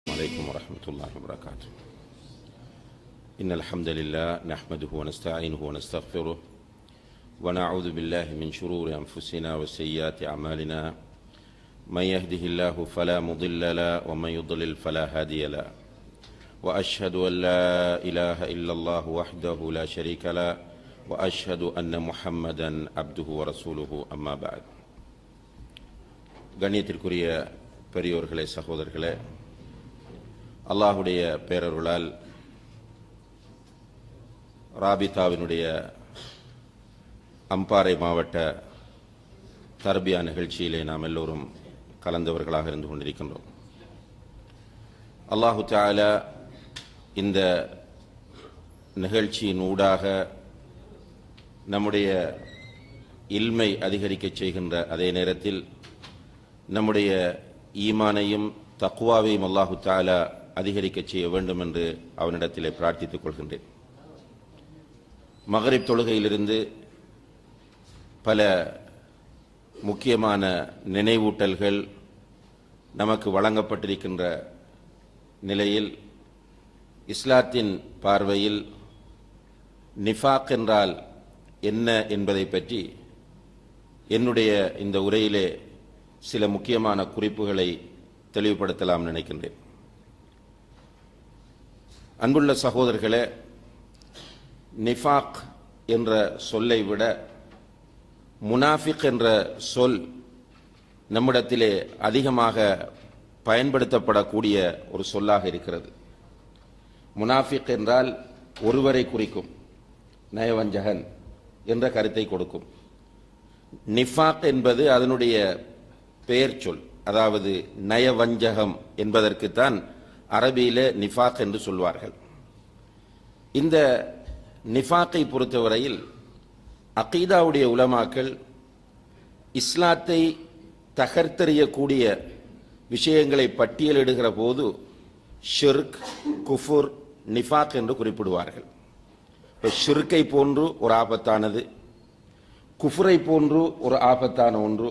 عليكم ورحمة الله وبركاته. إن الحمد لله نحمده ونستعينه ونستغفره ونعوذ بالله من شرور أنفسنا وسيئات أعمالنا من يهده الله فلا مضل له ومن يضلل فلا هادي له وأشهد أن لا إله إلا الله وحده لا شريك له وأشهد أن محمدا عبده ورسوله أما بعد. கண்ணியத்திற்குரிய பெரியோர்களே, சகோதரர்களே, அல்லாஹுடைய பேரருளால் ராபிதாவினுடைய அம்பாறை மாவட்ட தர்பியா நிகழ்ச்சியிலே நாம் எல்லோரும் கலந்தவர்களாக இருந்து கொண்டிருக்கின்றோம். அல்லாஹு தஆலா இந்த நிகழ்ச்சியின் ஊடாக நம்முடைய இல்மை அதிகரிக்கச் செய்கின்ற அதே நேரத்தில் நம்முடைய ஈமானையும் தக்வாவையும் அல்லாஹு தஆலா அதிகரிக்கச் செய்ய வேண்டும் என்று அவனிடத்திலே பிரார்த்தித்துக் கொள்கின்றேன். மக்ரிப் தொழுகையிலிருந்து பல முக்கியமான நினைவூட்டல்கள் நமக்கு வழங்கப்பட்டிருக்கின்ற நிலையில் இஸ்லாத்தின் பார்வையில் நிஃபாக் என்றால் என்ன என்பதை பற்றி என்னுடைய இந்த உரையிலே சில முக்கியமான குறிப்புகளை தெளிவுபடுத்தலாம் நினைக்கின்றேன். அன்புள்ள சகோதரர்களே, நிஃபாக் என்ற சொல்லை விட முனாஃபிக் என்ற சொல் நம்மிடத்திலே அதிகமாக பயன்படுத்தப்படக்கூடிய ஒரு சொல்லாக இருக்கிறது. முனாஃபிக் என்றால் ஒருவரை குறிக்கும், நயவஞ்சகன் என்ற கருத்தை கொடுக்கும். நிஃபாக் என்பது அதனுடைய பெயர் சொல், அதாவது நயவஞ்சகம் என்பதற்குத்தான் அரபியிலே நிஃபாக் என்று சொல்வார்கள். இந்த நிஃபாக்கை பொறுத்தவரையில் அகீதாவுடைய உலமாக்கள் இஸ்லாத்தை தகர்த்தெறியக்கூடிய விஷயங்களை பட்டியலிடுகிற போது ஷிர்க், குஃபுர், நிஃபாக் என்று குறிப்பிடுவார்கள். இப்போ ஷிர்க்கை போன்று ஒரு ஆபத்தானது, குஃபுரை போன்று ஒரு ஆபத்தான ஒன்று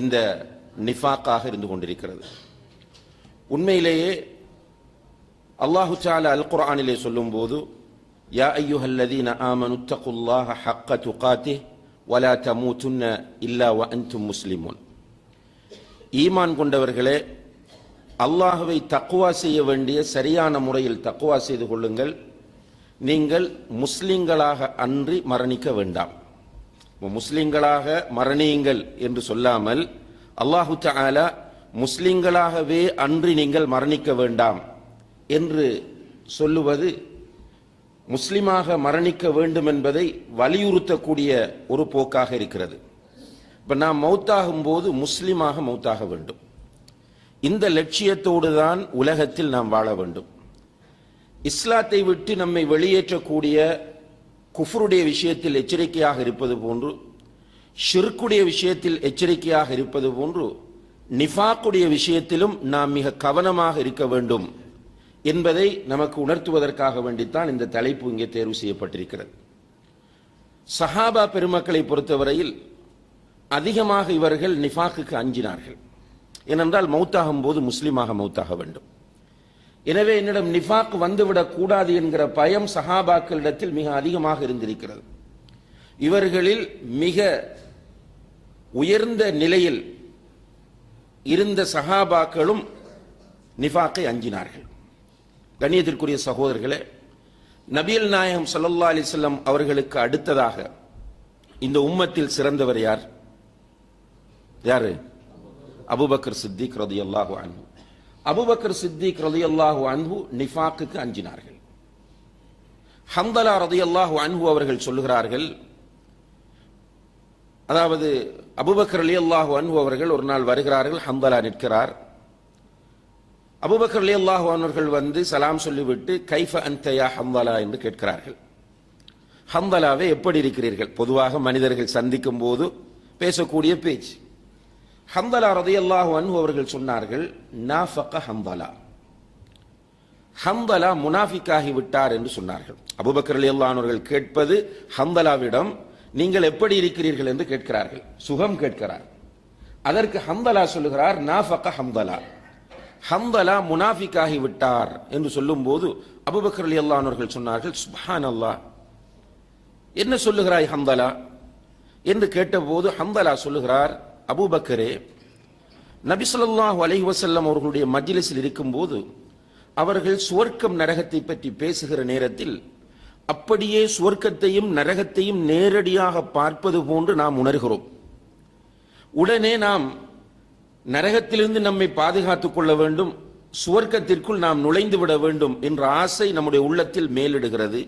இந்த நிஃபாக்காக இருந்து கொண்டிருக்கிறது. உண்மையிலேயே அல்லாஹு தஆலா அல் குர்ஆனிலே சொல்லும் போது, யா அய்யுஹல்லதீன ஆமனு தகுல்லாஹ ஹக்க துகாத்திஹ் வலா தமூதுன்ன இல்லா வ அன்தும் முஸ்லிமூன், ஈமான் கொண்டவர்களே, அல்லாஹ்வை தக்வா செய்ய வேண்டிய சரியான முறையில் தக்வா செய்து கொள்ளுங்கள், நீங்கள் முஸ்லிம்களாக அன்றி மரணிக்க வேண்டாம். முஸ்லிம்களாக மரணியுங்கள் என்று சொல்லாமல் அல்லாஹு தஆலா முஸ்லிம்களாகவே அன்றி நீங்கள் மரணிக்க வேண்டாம் என்று சொல்லுவது முஸ்லிமாக மரணிக்க வேண்டும் என்பதை வலியுறுத்தக்கூடிய ஒரு போக்காக இருக்கிறது. இப்போ நாம் மௌத்தாகும் போது முஸ்லிமாக மௌத்தாக வேண்டும். இந்த லட்சியத்தோடு தான் உலகத்தில் நாம் வாழ வேண்டும். இஸ்லாத்தை விட்டு நம்மை வெளியேற்றக்கூடிய குஃப்ருடைய விஷயத்தில் எச்சரிக்கையாக இருப்பது போன்று, ஷிர்க்குடைய விஷயத்தில் எச்சரிக்கையாக இருப்பது போன்று, நிஃபாக்குடைய விஷயத்திலும் நாம் மிக கவனமாக இருக்க வேண்டும் என்பதை நமக்கு உணர்த்துவதற்காக வேண்டித்தான் இந்த தலைப்பு இங்கே தேர்வு செய்யப்பட்டிருக்கிறது. சஹாபா பெருமக்களை பொறுத்தவரையில் அதிகமாக இவர்கள் நிஃபாக்குக்கு அஞ்சினார்கள். ஏனென்றால் மௌத்தாகும் போது முஸ்லிமாக மௌத்தாக வேண்டும். எனவே என்னிடம் நிஃபாக் வந்துவிடக் கூடாது என்கிற பயம் சஹாபாக்களிடத்தில் மிக அதிகமாக இருந்திருக்கிறது. இவர்களில் மிக உயர்ந்த நிலையில் இருந்த சஹாபாக்களும் நிஃபாக்கை அஞ்சினார்கள். கண்ணியத்திற்குரிய சகோதரர்களே, நபிகள் நாயகம் ஸல்லல்லாஹு அலைஹி வஸல்லம் அவர்களுக்கு அடுத்ததாக இந்த உம்மத்தில் சிறந்தவர் யார்? யாரு? அபூபக்கர் சித்திக் ரலியல்லாஹு அன்ஹு. அபூபக்கர் சித்திக் ரலியல்லாஹு அன்ஹு நிஃபாக்குக்கு அஞ்சினார்கள். ஹம்தலா ரலியல்லாஹு அன்ஹு அவர்கள் சொல்லுகிறார்கள், அதாவது அபூபக்கர் ரலியல்லாஹு அன்ஹு அவர்கள் ஒரு நாள் வருகிறார்கள், ஹம்தலா நிற்கிறார். அபூபக்கர் ரலியல்லாஹு அன்ஹு அவர்கள் வந்து சலாம் சொல்லிவிட்டு கைஃப அன்த யா ஹம்தலா என்று கேட்கிறார்கள். ஹம்தலாவே, எப்படி இருக்கிறீர்கள்? பொதுவாக மனிதர்கள் சந்திக்கும் போது பேசக்கூடிய பேச்சு. ஹம்தலா ரலியல்லாஹு அன்ஹு அவர்கள் சொன்னார்கள், நாஃபக ஹம்தலா, ஹம்தலா முனாஃபிக்காகி விட்டார் என்று சொன்னார்கள். அபூபக்கர் ரலியல்லாஹு அன்ஹு அவர்கள் கேட்பது ஹம்தலாவிடம் நீங்கள் எப்படி இருக்கிறீர்கள் என்று கேட்கிறார்கள், சுகம் கேட்கிறார். அதற்கு ஹம்தலா சொல்லுகிறார், நாஃபக ஹம்தலா, ஹந்தலா முனாஃபிக்காகி விட்டார் என்று சொல்லும் போது அபூபக்கர் ரலியல்லாஹு அன்ஹு அவர்கள் சொன்னார்கள், சுப்ஹானல்லாஹ், என்ன சொல்லுகிறாய் ஹந்தலா என்று கேட்டபோது ஹந்தலா சொல்லுகிறார், அபூபக்கரே, நபி ஸல்லல்லாஹு அலைஹி வஸல்லம் அவர்களுடைய மஜ்லிஸில் இருக்கும்போது அவர்கள் சுவர்க்கம் நரகத்தை பற்றி பேசுகிற நேரத்தில் அப்படியே சுவர்க்கத்தையும் நரகத்தையும் நேரடியாக பார்ப்பது போன்று நாம் உணர்கிறோம். உடனே நாம் நரகத்திலிருந்து நம்மை பாதுகாத்துக் கொள்ள வேண்டும், சுவர்க்கத்திற்குள் நாம் நுழைந்து விட வேண்டும் என்ற ஆசை நம்முடைய உள்ளத்தில் மேலிடுகிறது.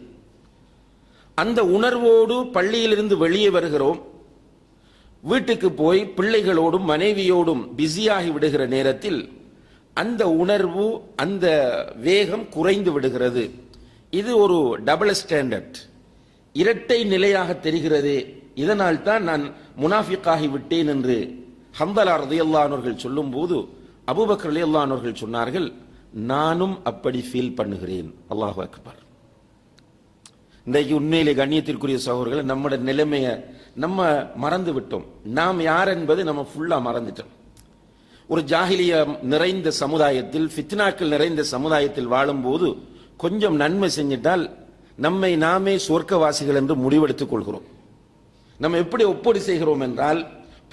அந்த உணர்வோடு பள்ளியிலிருந்து வெளியே வருகிறோம். வீட்டுக்கு போய் பிள்ளைகளோடும் மனைவியோடும் பிஸியாகி விடுகிற நேரத்தில் அந்த உணர்வு, அந்த வேகம் குறைந்து விடுகிறது. இது ஒரு டபுள் ஸ்டாண்டர்ட், இரட்டை நிலையாக தெரிகிறது. இதனால் தான் நான் முனாஃபிக்காகி விட்டேன் என்று ஹந்தலா ரலியல்லாஹு அன்ஹு அவர்கள் சொல்லும் போது அபூபக்கர் ரலியல்லாஹு அன்ஹு அவர்கள் சொன்னார்கள், நானும் அப்படி ஃபீல் பண்ணுகிறேன். அல்லாஹு அக்பர். இன்றைக்கு உண்மையிலே கண்ணியத்திற்குரிய சகோதரர்களை நம்முடைய நிலைமையை நம்ம மறந்து விட்டோம். நாம் யார் என்பது நம்ம ஃபுல்லா மறந்துட்டோம். ஒரு ஜாஹிலியா நிறைந்த சமுதாயத்தில், ஃபித்னாக்கள் நிறைந்த சமுதாயத்தில் வாழும்போது கொஞ்சம் நன்மை செஞ்சிட்டால் நம்மை நாமே சொர்க்கவாசிகள் என்று முடிவெடுத்துக் கொள்கிறோம். நம்ம எப்படி ஒப்பீடு செய்கிறோம் என்றால்,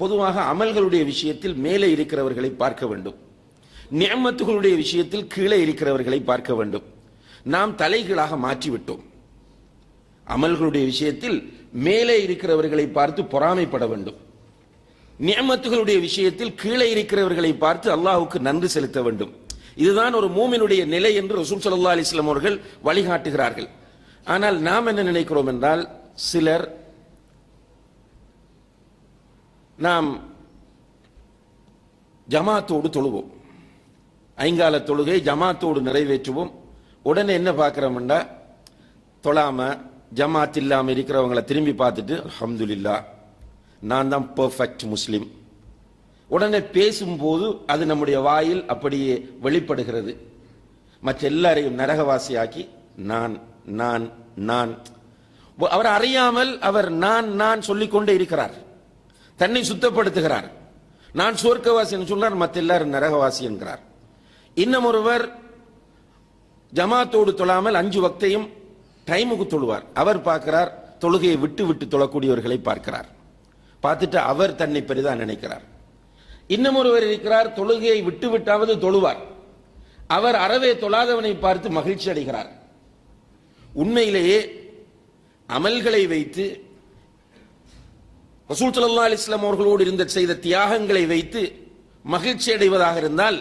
பொதுவாக அமல்களுடைய விஷயத்தில் மேலே இருக்கிறவர்களை பார்க்க வேண்டும், நிஅமத்துகளுடைய விஷயத்தில் கீழே இருக்கிறவர்களை பார்க்க வேண்டும். நாம் தலைகீழாக மாற்றிவிட்டோம். அமல்களுடைய விஷயத்தில் மேலே இருக்கிறவர்களை பார்த்து பொறாமைப்பட வேண்டும், நிஅமத்துகளுடைய விஷயத்தில் கீழே இருக்கிறவர்களை பார்த்து அல்லாஹ்வுக்கு நன்றி செலுத்த வேண்டும். இதுதான் ஒரு மூமினுடைய நிலை என்று ரசூல் ஸல்லல்லாஹு அலைஹி வஸல்லம் அவர்கள் வழிகாட்டுகிறார்கள். ஆனால் நாம் என்ன நினைக்கிறோம் என்றால், சிலர் நாம் ஜமாத்தோடு தொழுவோம், ஐங்கால தொழுகை ஜமாத்தோடு நிறைவேற்றுவோம். உடனே என்ன பார்க்கிறோம்னா, தொழாம ஜமாத் இல்லாமல் இருக்கிறவங்களை திரும்பி பார்த்துட்டு அல்ஹம்துலில்லாஹ் நான் தான் பெர்ஃபெக்ட் முஸ்லிம். உடனே பேசும்போது அது நம்முடைய வாயில் அப்படியே வெளிப்படுகிறது. மற்ற எல்லாரையும் நரகவாசியாக்கி நான் நான் நான் அவர் அறியாமல் அவர் நான் நான் சொல்லிக்கொண்டே இருக்கிறார், தன்னை சுத்தப்படுத்துகிறார். நான் சொர்க்கவாசி சொன்னார், மற்ற எல்லாரும் நரகவாசி என்கிறார். இன்னும் ஒருவர் ஜமாத்தோடு தொழாமல் 5 வக்தையும் டைமுக்கு தொழுவார். அவர் பார்க்கிறார், தொழுகையை விட்டு விட்டு தொழக்கூடியவர்களை பார்க்கிறார். பார்த்துட்டு அவர் தன்னை பெரிதான் நினைக்கிறார். இன்னும் ஒருவர் இருக்கிறார், தொழுகையை விட்டு விட்டாவது தொழுவார். அவர் அறவே தொழாதவனை பார்த்து மகிழ்ச்சி அடைகிறார். உண்மையிலேயே அமல்களை வைத்து, ரசூல் ஸல்லல்லாஹு அலைஹி வஸல்லம் அவர்களோடு இருந்த செய்த தியாகங்களை வைத்து மகிழ்ச்சி அடைவதாக இருந்தால்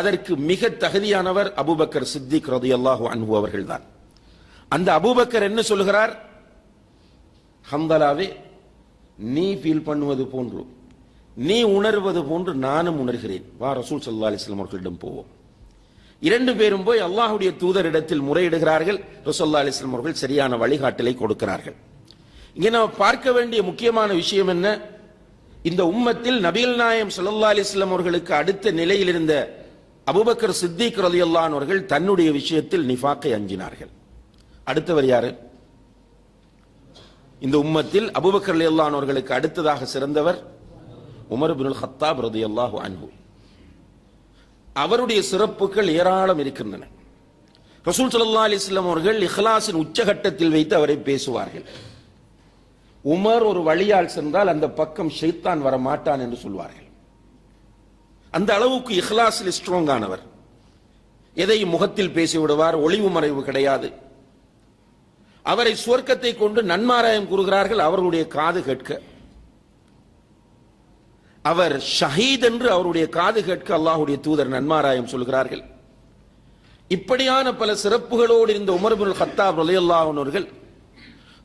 அதற்கு மிக தகுதியானவர் அபூபக்கர் சித்திக் ரலியல்லாஹு அன்ஹு அவர்கள்தான். அந்த அபூபக்கர் என்ன சொல்கிறார், ஹந்தலாவே, நீ ஃபீல் பண்ணுவது போன்று, நீ உணர்வது போன்று நானும் உணர்கிறேன். வா, ரசூல் ஸல்லல்லாஹு அலைஹி வஸல்லம் அவர்களிடம் போவோம். 2 பேரும் போய் அல்லாஹ்வுடைய தூதரிடத்தில் முறையிடுகிறார்கள். ரசூல் ஸல்லல்லாஹு அலைஹி வஸல்லம் அவர்கள் சரியான வழிகாட்டலை கொடுக்கிறார்கள். இங்கே நாம் பார்க்க வேண்டிய முக்கியமான விஷயம் என்ன, இந்த உம்மத்தில் நபிகள் நாயகம் ஸல்லல்லாஹு அலைஹி வஸல்லம் அவர்களுக்கு அடுத்த நிலையில் இருந்த அபூபக்கர் சித்திக் ரலியல்லாஹு அன்ஹு அவர்கள் தன்னுடைய விஷயத்தில் நிஃபாக்கை அஞ்சினார்கள். அடுத்தவர் யாரு? இந்த உம்மத்தில் அபூபக்கர் ரலியல்லாஹு அன்ஹு அவர்களுக்கு அடுத்ததாக சிறந்தவர் உமர் இப்னுல் கத்தாப் ரலியல்லாஹு அன்ஹு. அவருடைய சிறப்புகள் ஏராளம் இருக்கின்றன. ரசூல் ஸல்லல்லாஹு அலைஹி வஸல்லம் அவர்கள் இஹ்லாஸின் உச்சகட்டத்தில் வைத்து அவரை பேசுவார்கள். உமர் ஒரு வழியால் சென்றால் அந்த பக்கம் ஷைத்தான் வர மாட்டான் என்று சொல்வார்கள். அந்த அளவுக்கு இஹ்லாஸில் ஸ்ட்ராங் ஆனவர். எதையும் முகத்தில் பேசிவிடுவார், ஒளிவு மறைவு கிடையாது. அவரை சுவர்க்கத்தை கொண்டு நன்மாராயம் கூறுகிறார்கள், அவர்களுடைய காது கேட்க. அவர் ஷஹீத் என்று அவருடைய காது கேட்க அல்லாஹ்வுடைய தூதர் நன்மாராயம் சொல்கிறார்கள். இப்படியான பல சிறப்புகளோடு இருந்த உமர் இப்னுல் கத்தாப் ரலியல்லாஹு அன்ஹு அவர்கள்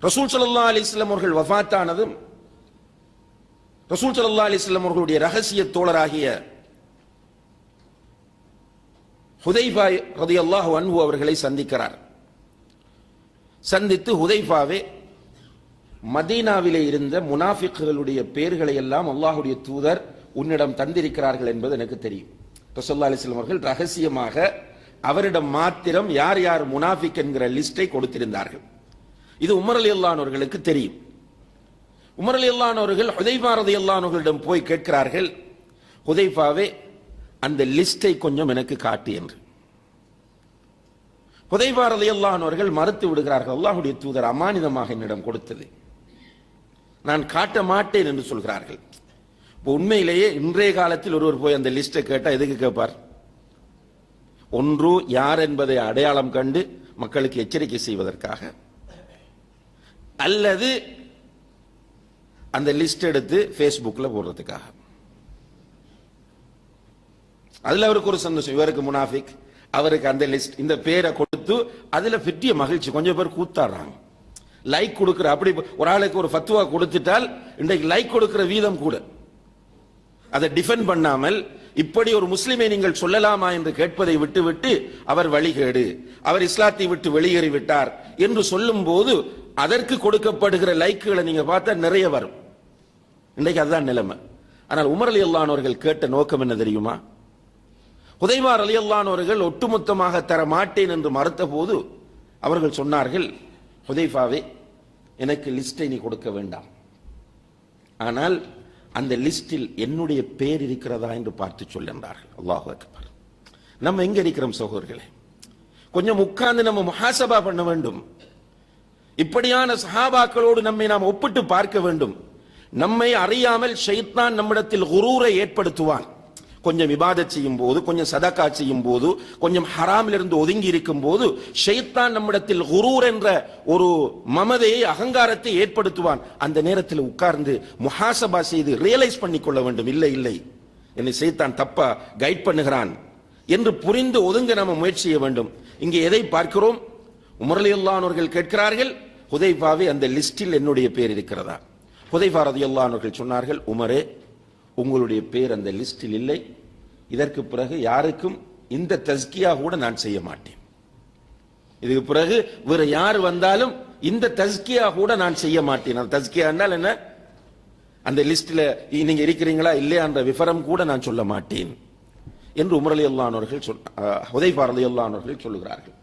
ரசூல் ஸல்லல்லாஹு அலைஹி வஸல்லம் அவர்கள் வஃபாத்தானதும் ரசூல் ஸல்லல்லாஹு அலைஹி வஸல்லம் அவர்களுடைய ரகசிய தோழராகிய ஹுதைஃபா ரலியல்லாஹு அன்ஹு அவர்களை சந்திக்கிறார். சந்தித்து, ஹுதைஃபாவே, மதீனாவிலே இருந்த முனாஃபிக்குகளுடைய பெயர்களை எல்லாம் அல்லாஹ்வுடைய தூதர் உன்னிடம் தந்திருக்கிறார்கள் என்பது எனக்கு தெரியும். ரசூலுல்லாஹி அலைஹி வஸல்லம் அவர்கள் ரகசியமாக அவரிடம் மாத்திரம் யார் யார் முனாஃபிக் என்கிற லிஸ்டை கொடுத்திருந்தார்கள். இது உமர் ரலியல்லாஹு அன்ஹு அவர்களுக்கு தெரியும். உமர் ரலியல்லாஹு அன்ஹு அவர்கள் ஹுதைஃபா ரலியல்லாஹு அன்ஹு அவர்களிடம் போய் கேட்கிறார்கள், ஹுதைஃபாவே, அந்த லிஸ்டை கொஞ்சம் எனக்கு காட்டு என்று. ஹுதைஃபா ரலியல்லாஹு அன்ஹு அவர்கள் மறுத்து விடுகிறார்கள். அல்லாஹ்வுடைய தூதர் அமானிதமாக என்னிடம் கொடுத்தது, நான் காட்ட மாட்டேன் என்று சொல்கிறார்கள். உண்மையிலேயே இன்றைய காலத்தில் ஒருவர் போய் அந்த லிஸ்டை கேட்டா எதுக்கு கேட்பார்? ஒன்று யார் என்பதை அடையாளம் கண்டு மக்களுக்கு எச்சரிக்கை செய்வதற்காக, அல்லது அந்த லிஸ்ட் எடுத்து ஃபேஸ்புக்ல போடுறதுக்காக. அதுல அவருக்கு ஒரு சந்தோஷம், இவருக்கு முனாஃபிக், அவருக்கு அந்த லிஸ்ட், இந்த பேரை கொடுத்து அதுல பெரிய மகிழ்ச்சி. கொஞ்சம் பேர் கூத்தாடுறாங்க, லைக் கொடுக்கிற. அப்படி ஒரு ஆளுக்கு ஒரு ஃபத்வா கொடுத்துட்டால் இன்றைக்கு லைக் கொடுக்கிற வீதம் கூட. அதை டிஃபெண்ட் பண்ணாமல் இப்படி ஒரு முஸ்லிமை நீங்கள் சொல்லலாமா என்று கேட்பதை விட்டுவிட்டு அவர் வழிகேடு, அவர் இஸ்லாத்தை விட்டு வெளியேறிவிட்டார் என்று சொல்லும் போது அதற்கு கொடுக்கப்படுகிற லைக்குகளை நீங்க பார்த்தா நிறைய வரும். இன்றைக்கு அதுதான் நிலைமை. ஆனால் உமர் ரலியல்லாஹு அன்ஹு அவர்கள் கேட்ட நோக்கம் என்ன தெரியுமா? ஹுதைஃபா ரலியல்லாஹு அன்ஹு அவர்கள் ஒட்டுமொத்தமாக தர மாட்டேன் என்று மறுத்த போது அவர்கள் சொன்னார்கள், ஹுதைஃபாவே, எனக்கு லிஸ்டை நீ கொடுக்க வேண்டாம், ஆனால் அந்த லிஸ்டில் என்னுடைய பேர் இருக்கிறதா என்று பார்த்து சொல்லுகிறார்கள். அல்லாஹு அக்பர். நம்ம எங்க இருக்கிறோம் சகோதரர்களே? கொஞ்சம் உட்கார்ந்து நம்ம முஹாசபா பண்ண வேண்டும். இப்படியான சஹாபாக்களோடு நம்மை நாம் ஒப்பிட்டு பார்க்க வேண்டும். நம்மை அறியாமல் ஷைத்தான் நம்மிடத்தில் குரூரை ஏற்படுத்துவான். கொஞ்சம் இபாதத் செய்யும் போது, கொஞ்சம் சதகா செய்யும் போது, கொஞ்சம் ஹராமில் இருந்து ஒதுங்கி இருக்கும் போது ஷைத்தான் நம்மிடத்தில் குரூர் என்ற ஒரு மமதையை, அகங்காரத்தை ஏற்படுத்துவான். அந்த நேரத்தில் உட்கார்ந்து முஹாசபா செய்து ரியலைஸ் பண்ணிக்கொள்ள வேண்டும். இல்லை இல்லை, என்னை ஷைத்தான் தப்பா கைட் பண்ணுகிறான் என்று புரிந்து ஒதுங்க நம்ம முயற்சி செய்ய வேண்டும். இங்கே எதை பார்க்கிறோம்? உமர் ரலியல்லாஹு அன்ஹு அவர்கள் கேட்கிறார்கள், ஹுதைஃபாவே, அந்த லிஸ்டில் என்னுடைய பேர் இருக்கிறதா? ஹுதைஃபா ரலியல்லாஹு அன்ஹு அவர்கள் சொன்னார்கள், உமரே, உங்களுடைய பேர் அந்த லிஸ்டில் இல்லை. இதற்கு பிறகு யாருக்கும் இந்த தஸ்கியா கூட நான் செய்ய மாட்டேன். இதுக்கு பிறகு வேற யார் வந்தாலும் இந்த தஸ்கியா கூட நான் செய்ய மாட்டேன். அந்த தஸ்கியா என்றால் என்ன? அந்த லிஸ்டில் நீங்க இருக்கிறீங்களா இல்லையா என்ற விவரம் கூட நான் சொல்ல மாட்டேன் என்று உமர் ரலியல்லாஹு அன்ஹு அவர்கள் ஹுதைஃபா ரலியல்லாஹு அன்ஹு அவர்கள் சொல்லுகிறார்கள்.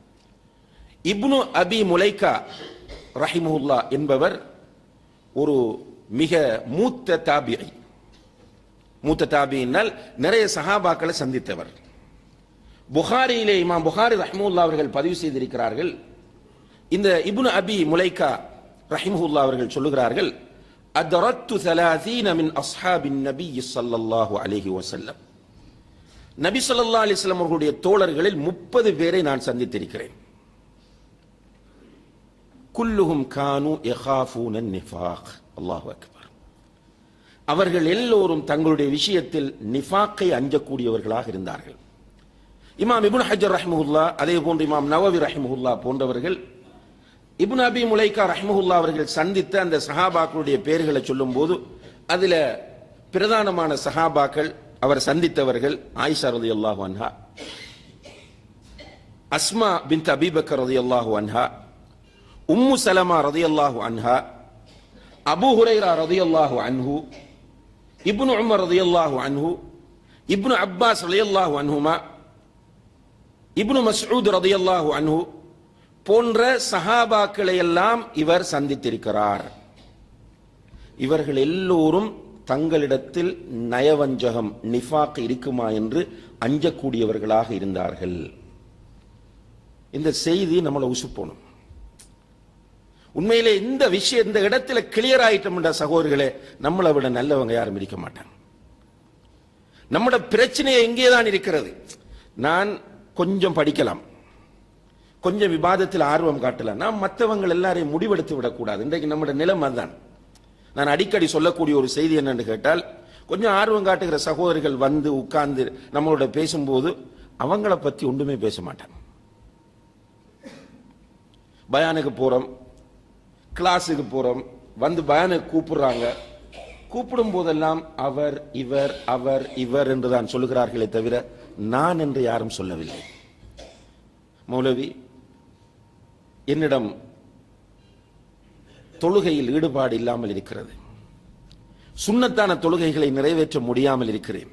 இப்னு அபி முலைகா ரஹிமஹுல்லாஹ் என்பவர் ஒரு மிக மூத்த தாபிஈ. மூத்த தாபியினால் நிறைய சஹாபாக்களை சந்தித்தவர். புகாரியிலே இமாம் புகாரி ரஹ்மத்துல்லாஹி அவர்கள் பதிவு செய்திருக்கிறார்கள். இந்த இப்னு அபி முலைகா ரஹிமஹுல்லாஹ் அவர்கள் சொல்லுகிறார்கள், அத்ரத்து 30 மின் அஸ்ஹாபின் நபி ஸல்லல்லாஹு அலைஹி வஸல்லம். நபி ஸல்லல்லாஹு அலைஹி வஸல்லம் அவர்களுடைய தோழர்களில் 30 பேரை நான் சந்தித்திருக்கிறேன். குல்லுஹும் கானு யகாஃபூன நிஃபாக். அல்லாஹு அக்பர். அவர்கள் எல்லோரும் தங்களுடைய விஷயத்தில் நிஃபாக்கை அஞ்சக்கூடியவர்களாக இருந்தார்கள். இமாம் இப்னு ஹஜர் ரஹ்மத்துல்லாஹ், அதே போன்று இமாம் நவவி ரஹ்மத்துல்லாஹ் போன்றவர்கள் இப்னு அபி முலைகா ரஹ்மத்துல்லாஹ் அவர்கள் சந்தித்த அந்த சஹாபாக்களுடைய பெயர்களை சொல்லும் போது அதுல பிரதானமான சஹாபாக்கள் அவர் சந்தித்தவர்கள் ஆயிஷா ரலியல்லாஹு அன்ஹா, அஸ்மா பின்த் அபீ பக்கர் ரலியல்லாஹு அன்ஹா, உம்மு சலமா ரலியல்லாஹு அன்ஹா, அபூ ஹுரைரா ரலியல்லாஹு அன்ஹு, இப்னு உமர் ரலியல்லாஹு அன்ஹு, இப்னு அப்பாஸ் ரலியல்லாஹு அன்ஹுமா, இப்னு மஸ்ஊத் ரலியல்லாஹு அன்ஹு போன்ற சஹாபாக்களை எல்லாம் இவர் சந்தித்திருக்கிறார். இவர்கள் எல்லோரும் தங்களிடத்தில் நயவஞ்சகம், நிஃபாக் இருக்குமா என்று அஞ்சக்கூடியவர்களாக இருந்தார்கள். இந்த செய்தி நம்மளை உசுப்போணும். உண்மையிலே இந்த விஷயம் இந்த இடத்துல கிளியர் ஆயிட்டோம் சகோதரர்களே, நம்மளை விட நல்லவங்க யாரும் இருக்க மாட்டாங்க. நம்மட பிரச்சனை எங்கேதான் இருக்கிறது? நான் கொஞ்சம் படிக்கலாம், கொஞ்சம் விவாதத்தில் ஆர்வம் காட்டலாம், நாம் மற்றவங்க எல்லாரையும் முடிவெடுத்து விடக்கூடாது. இன்றைக்கு நம்முடைய நிலைமை அதுதான். நான் அடிக்கடி சொல்லக்கூடிய ஒரு செய்தி என்னன்னு கேட்டால், கொஞ்சம் ஆர்வம் காட்டுகிற சகோதரர்கள் வந்து உட்கார்ந்து நம்மளோட பேசும்போது அவங்கள பத்தி ஒன்றுமே பேச மாட்டாங்க. பயானுக்கு போறோம், கிளாஸுக்கு போறோம், வந்து பயானுக்கு கூப்பிடுறாங்க, கூப்பிடும் போதெல்லாம் அவர் இவர் அவர் இவர் என்றுதான் சொல்லுகிறார்களே தவிர நான் என்று யாரும் சொல்லவில்லை. மௌலவி, என்னிடம் தொழுகையில் ஈடுபாடு இல்லாமல் இருக்கிறது, சுன்னத்தான தொழுகைகளை நிறைவேற்ற முடியாமல் இருக்கிறேன்,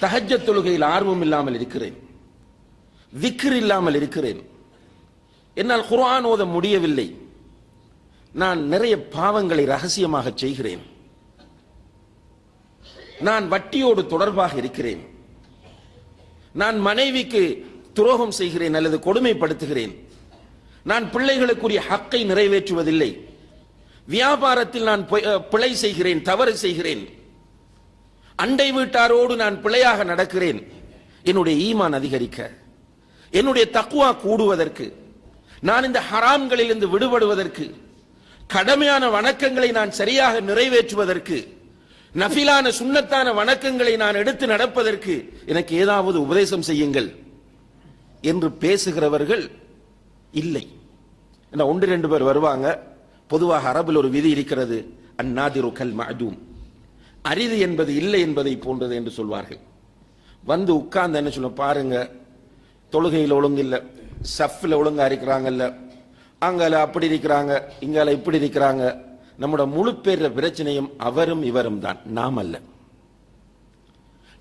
தஹஜ்ஜத் தொழுகையில் ஆர்வம் இல்லாமல் இருக்கிறேன், திக்ர் இல்லாமல் இருக்கிறேன், என்னால் குர்ஆன் ஓத முடியவில்லை, நான் நிறைய பாவங்களை ரகசியமாக செய்கிறேன், நான் வட்டியோடு தொடர்பாக இருக்கிறேன், நான் மனைவிக்கு துரோகம் செய்கிறேன் அல்லது கொடுமைப்படுத்துகிறேன், நான் பிள்ளைகளுக்குரிய ஹக்கை நிறைவேற்றுவதில்லை, வியாபாரத்தில் நான் பிழை செய்கிறேன், தவறு செய்கிறேன், அண்டை வீட்டாரோடு நான் பிழையாக நடக்கிறேன், என்னுடைய ஈமான் அதிகரிக்க, என்னுடைய தக்வா கூடுவதற்கு, நான் இந்த ஹராம்களிலிருந்து விடுபடுவதற்கு, கடமையான வணக்கங்களை நான் சரியாக நிறைவேற்றுவதற்கு, நஃபிலான சுன்னத்தான வணக்கங்களை நான் எடுத்து நடப்பதற்கு எனக்கு ஏதாவது உபதேசம் செய்யுங்கள் என்று பேசுகிறவர்கள் இல்லை. ஒன்று ரெண்டு பேர் வருவாங்க. பொதுவாக அரபில் ஒரு விதி இருக்கிறது, அந்நாதிரு கல் மஅதூம், அரிது என்பது இல்லை என்பதை போன்றது என்று சொல்வார்கள். வந்து உட்கார்ந்து என்ன சொல்ல, பாருங்க தொழுகையில் ஒழுங்கு இல்லை, சஃப்ல ஒழுங்கா இருக்கிறாங்கல்ல, அங்கால அப்படி இருக்கிறாங்க, இங்கால இப்படி இருக்கிறாங்க. நம்முடைய முழு பேர் பிரச்சனையும் அவரும் இவரும் தான், நாம் அல்ல.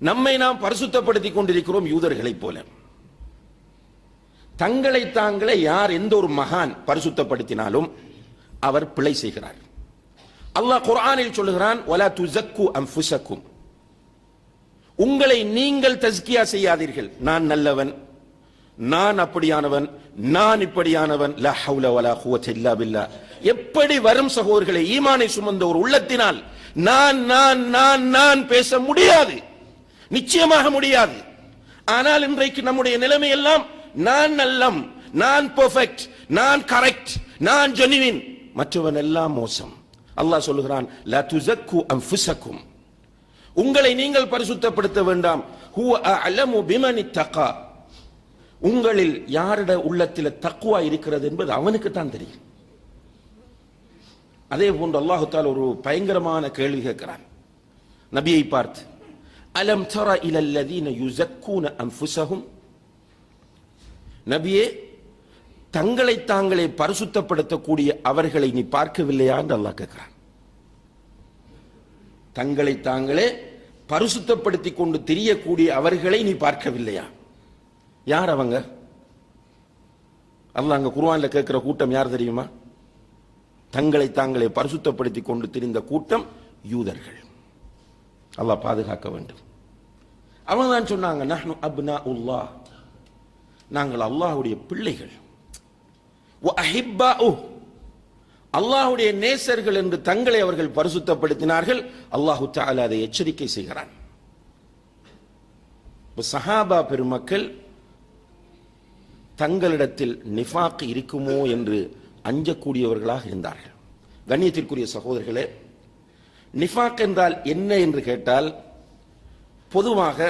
நம்மை நாம் பரிசுத்தப்படுத்திக் கொண்டிருக்கிறோம் யூதர்களைப் போல. தங்களை தாங்களே யார் எந்த ஒரு மகான் பரிசுத்தப்படுத்தினாலும் அவர் பிழை செய்கிறார். அல்லாஹ் குர்ஆனில் சொல்லுகிறான், வலா துஸக்கு அன்ஃபுஸக்கும், உங்களை நீங்கள் தஸ்கியா செய்யாதீர்கள். நான் நல்லவன், நான் அப்படியானவன், நான் இப்படியானவன். லா ஹவுல வலா குவத்த இல்லா பில்லாஹ். எப்படி வரும் சகோதரர்களே, ஈமானை சுமந்த ஒரு உள்ளத்தினால் நான் நான் நான் நான் பேச முடியாது, நிச்சயமாக முடியாது. ஆனால் இன்றைக்கு நம்முடைய நிலைமை எல்லாம் நான் நல்லம், நான் பெர்ஃபெக்ட், நான் கரெக்ட், நான் ஜெனுவின், மற்றவன் எல்லாம் மோசம். அல்லாஹ் சொல்லுகிறான், லா துஸக்கு அன்ஃபுஸக்கும், உங்களை நீங்கள் பரிசுத்தப்படுத்த வேண்டாம். ஹுவ அஅலமு பிமன் இத்தகா, உங்களில் யாருடைய உள்ளத்தில் தக்வா இருக்கிறது என்பது அவனுக்கு தான் தெரியும். அதே போன்று அல்லாஹ் தஆலா ஒரு பயங்கரமான கேள்வி கேட்கிறான் நபியை பார்த்து, அலம் தர இலல் லதீன யுஸக்கூன அன்ஃபுஸஹும், நபியே தங்களை தாங்களே பரிசுத்தப்படுத்தக்கூடிய அவர்களை நீ பார்க்கவில்லையா என்று அல்லாஹ் கேட்கிறான். தங்களை தாங்களே பரிசுத்தப்படுத்திக் கொண்டு தெரியக்கூடிய அவர்களை நீ பார்க்கவில்லையா? யார் அவங்க? அல்லாஹ் அங்க குர்ஆன்ல கேட்கிற கூட்டம் யார் தெரியுமா? தங்களை தாங்களே பரிசுத்தப்படுத்திக் கொண்டு திரிந்த கூட்டம் யூதர்கள். அல்லாஹ் பாதுகாக்க வேண்டும். அவங்க தான் சொன்னாங்க, நஹ்னு அப்னாஉல்லாஹ், நாங்கள் அல்லாஹ்வுடைய பிள்ளைகள், வ அஹிப்பாஉ, அல்லாஹ்வுடைய நேசர்கள் என்று தங்களை அவர்கள் பரிசுத்தப்படுத்தினார்கள். அல்லாஹ் தஆலா அதை எச்சரிக்கை செய்கிறான். சஹாபா பெருமக்கள் தங்களிடத்தில் நிஃபாக் இருக்குமோ என்று அஞ்சக்கூடியவர்களாக இருந்தார்கள். கண்ணியத்திற்குரிய சகோதரர்களே, நிஃபாக் என்றால் என்ன என்று கேட்டால், பொதுவாக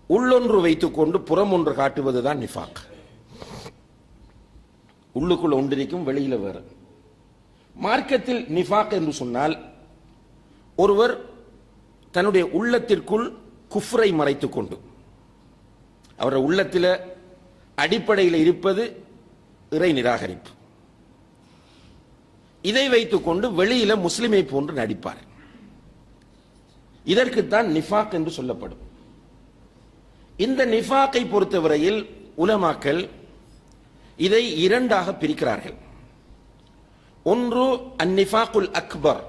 உள்ளொன்று வைத்துக் கொண்டு புறம் ஒன்று காட்டுவதுதான் நிஃபாக். உள்ளுக்குள்ள ஒன்றிருக்கும், வெளியில வேறு. மார்க்கத்தில் நிஃபாக் என்று சொன்னால், ஒருவர் தன்னுடைய உள்ளத்திற்குள் குஃப்ரை மறைத்துக் கொண்டு, அவருடைய உள்ளத்தில் அடிப்படையில் இருப்பது இறை நிராகரிப்பு, இதை வைத்துக் கொண்டு வெளியில முஸ்லிமை போன்று நடிப்பார். இதற்குத்தான் நிஃபாக் என்று சொல்லப்படும். இந்த நிஃபாக்கை பொறுத்தவரையில் உலமாக்கள் இதை இரண்டாக பிரிக்கிறார்கள். ஒன்று அந்நிஃபாக்குல் அக்பர்,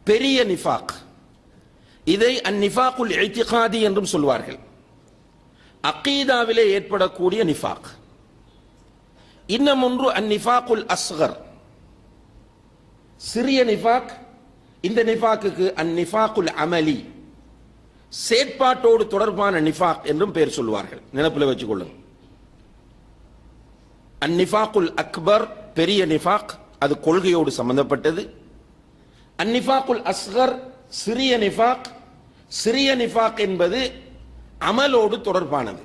பெரிய நிஃபாக். இதை அந்நிஃபாக்குல் இஅ்திகாதி என்றும் சொல்வார்கள், அகீதாவிலே ஏற்படக்கூடிய நிஃபாக். இன்னும் ஒன்று அந்நிஃபாக்குல் அஸ்கர், சிறிய நிஃபாக். இந்த நிஃபாக்குக்கு அந்நிஃபாக்குல் அமலி, செயற்பாட்டோடு தொடர்பான நிஃபாக் என்றும் பெயர் சொல்வார்கள். நினைப்பில் வச்சுக் கொள்ளுங்க. அந்நிஃபாக்குல் அக்பர் பெரிய நிஃபாக், அது கொள்கையோடு சம்பந்தப்பட்டது. அந்நிஃபாக்குல் அஸ்கர் சிறிய நிஃபாக். சிறிய நிஃபாக் என்பது அமலோடு தொடர்பானது.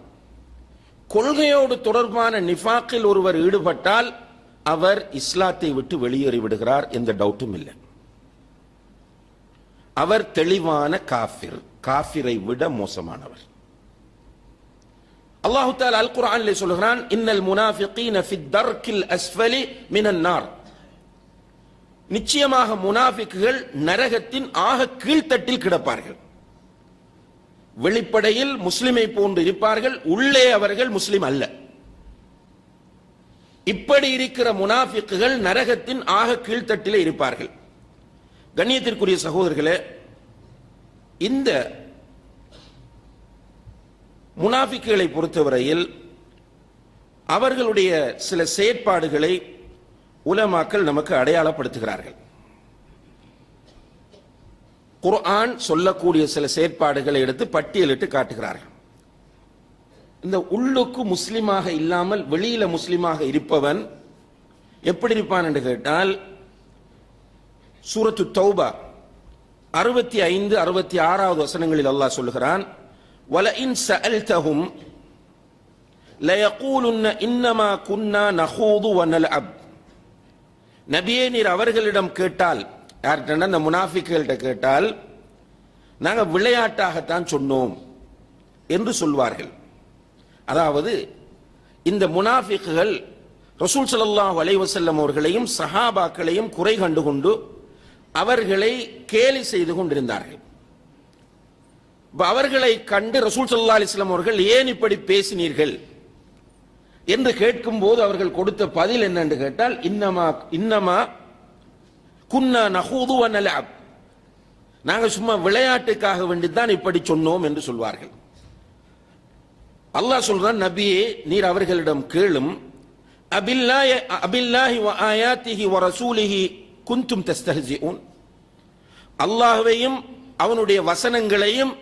கொள்கையோடு தொடர்பான நிஃபாக்கில் ஒருவர் ஈடுபட்டால் அவர் இஸ்லாத்தை விட்டு வெளியேறி விடுகிறார், எந்த டவுட்டும் இல்லை. அவர் தெளிவான காஃபிர், காஃபிரை விட மோசமானவர். அல்லாஹ் தஆலா அல் குர்ஆனிலே சொல்கிறான், இன்னல் முனாஃபிகீன ஃபித் தர்கில் அஸ்ஃபலி மினன் நார், நிச்சயமாக முனாஃபிக்குகள் நரகத்தின் ஆக கீழ்த்தட்டில் கிடப்பார்கள். வெளிப்படையில் முஸ்லிமை போன்று இருப்பார்கள், உள்ளே அவர்கள் முஸ்லிம் அல்ல. இப்படி இருக்கிற முனாஃபிக்குகள் நரகத்தின் ஆக கீழ்த்தட்டிலே இருப்பார்கள். கண்ணியத்திற்குரிய சகோதரர்களே, இந்த முனாஃபிக்குகளை பொறுத்தவரையில் அவர்களுடைய சில செயற்பாடுகளை உலமாக்கள் நமக்கு அடையாளப்படுத்துகிறார்கள். குர்ஆன் சொல்லக்கூடிய சில செயற்பாடுகளை எடுத்து பட்டியலிட்டு காட்டுகிறார்கள். இந்த உள்ளுக்கு முஸ்லிமாக இல்லாமல் வெளியில முஸ்லிமாக இருப்பவன் எப்படி இருப்பான் என்று கேட்டால், சூரத்து தௌபா 65, 66 வசனங்களில் அல்லாஹ் சொல்லுகிறான், வலஇன் சஅல்தஹும் லயகூலுன்ன இன்னமா குன்னா நஹூது வனல்அப். நபியே, நீர் அவர்களிடம் கேட்டால், யார்கிட்ட? அந்த முனாஃபிக்குகள்கிட்ட கேட்டால், நாங்கள் விளையாட்டாகத்தான் சொன்னோம் என்று சொல்வார்கள். அதாவது இந்த முனாஃபிக்குகள் ரசூல் ஸல்லல்லாஹு அலைஹி வஸல்லம் அவர்களையும் சஹாபாக்களையும் குறை கண்டுகொண்டு அவர்களை கேலி செய்து கொண்டிருந்தார்கள். அவர்களை கண்டு ரசூல் ஸல்லல்லாஹு அலைஹி வஸல்லம் அவர்கள் ஏன் இப்படி பேசினீர்கள் என்று கேட்கும் போது அவர்கள் கொடுத்த பதில் என்னென்று கேட்டால், இன்னமா குன்னா நஹூது வ நல்அப், நாங்கள் சும்மா விளையாட்டுக்காக வேண்டித்தான் இப்படி சொன்னோம் என்று சொல்வார்கள். அல்லாஹ் சொல்றான், நபியே, நீர் அவர்களிடம் கேளும், அபில்லாஹி வ ஆயாத்திஹி வ ரசூலிஹி குன்தும் தஸ்தஹ்சிஊன், அல்லாஹ்வையும் அவனுடைய வசனங்களையும்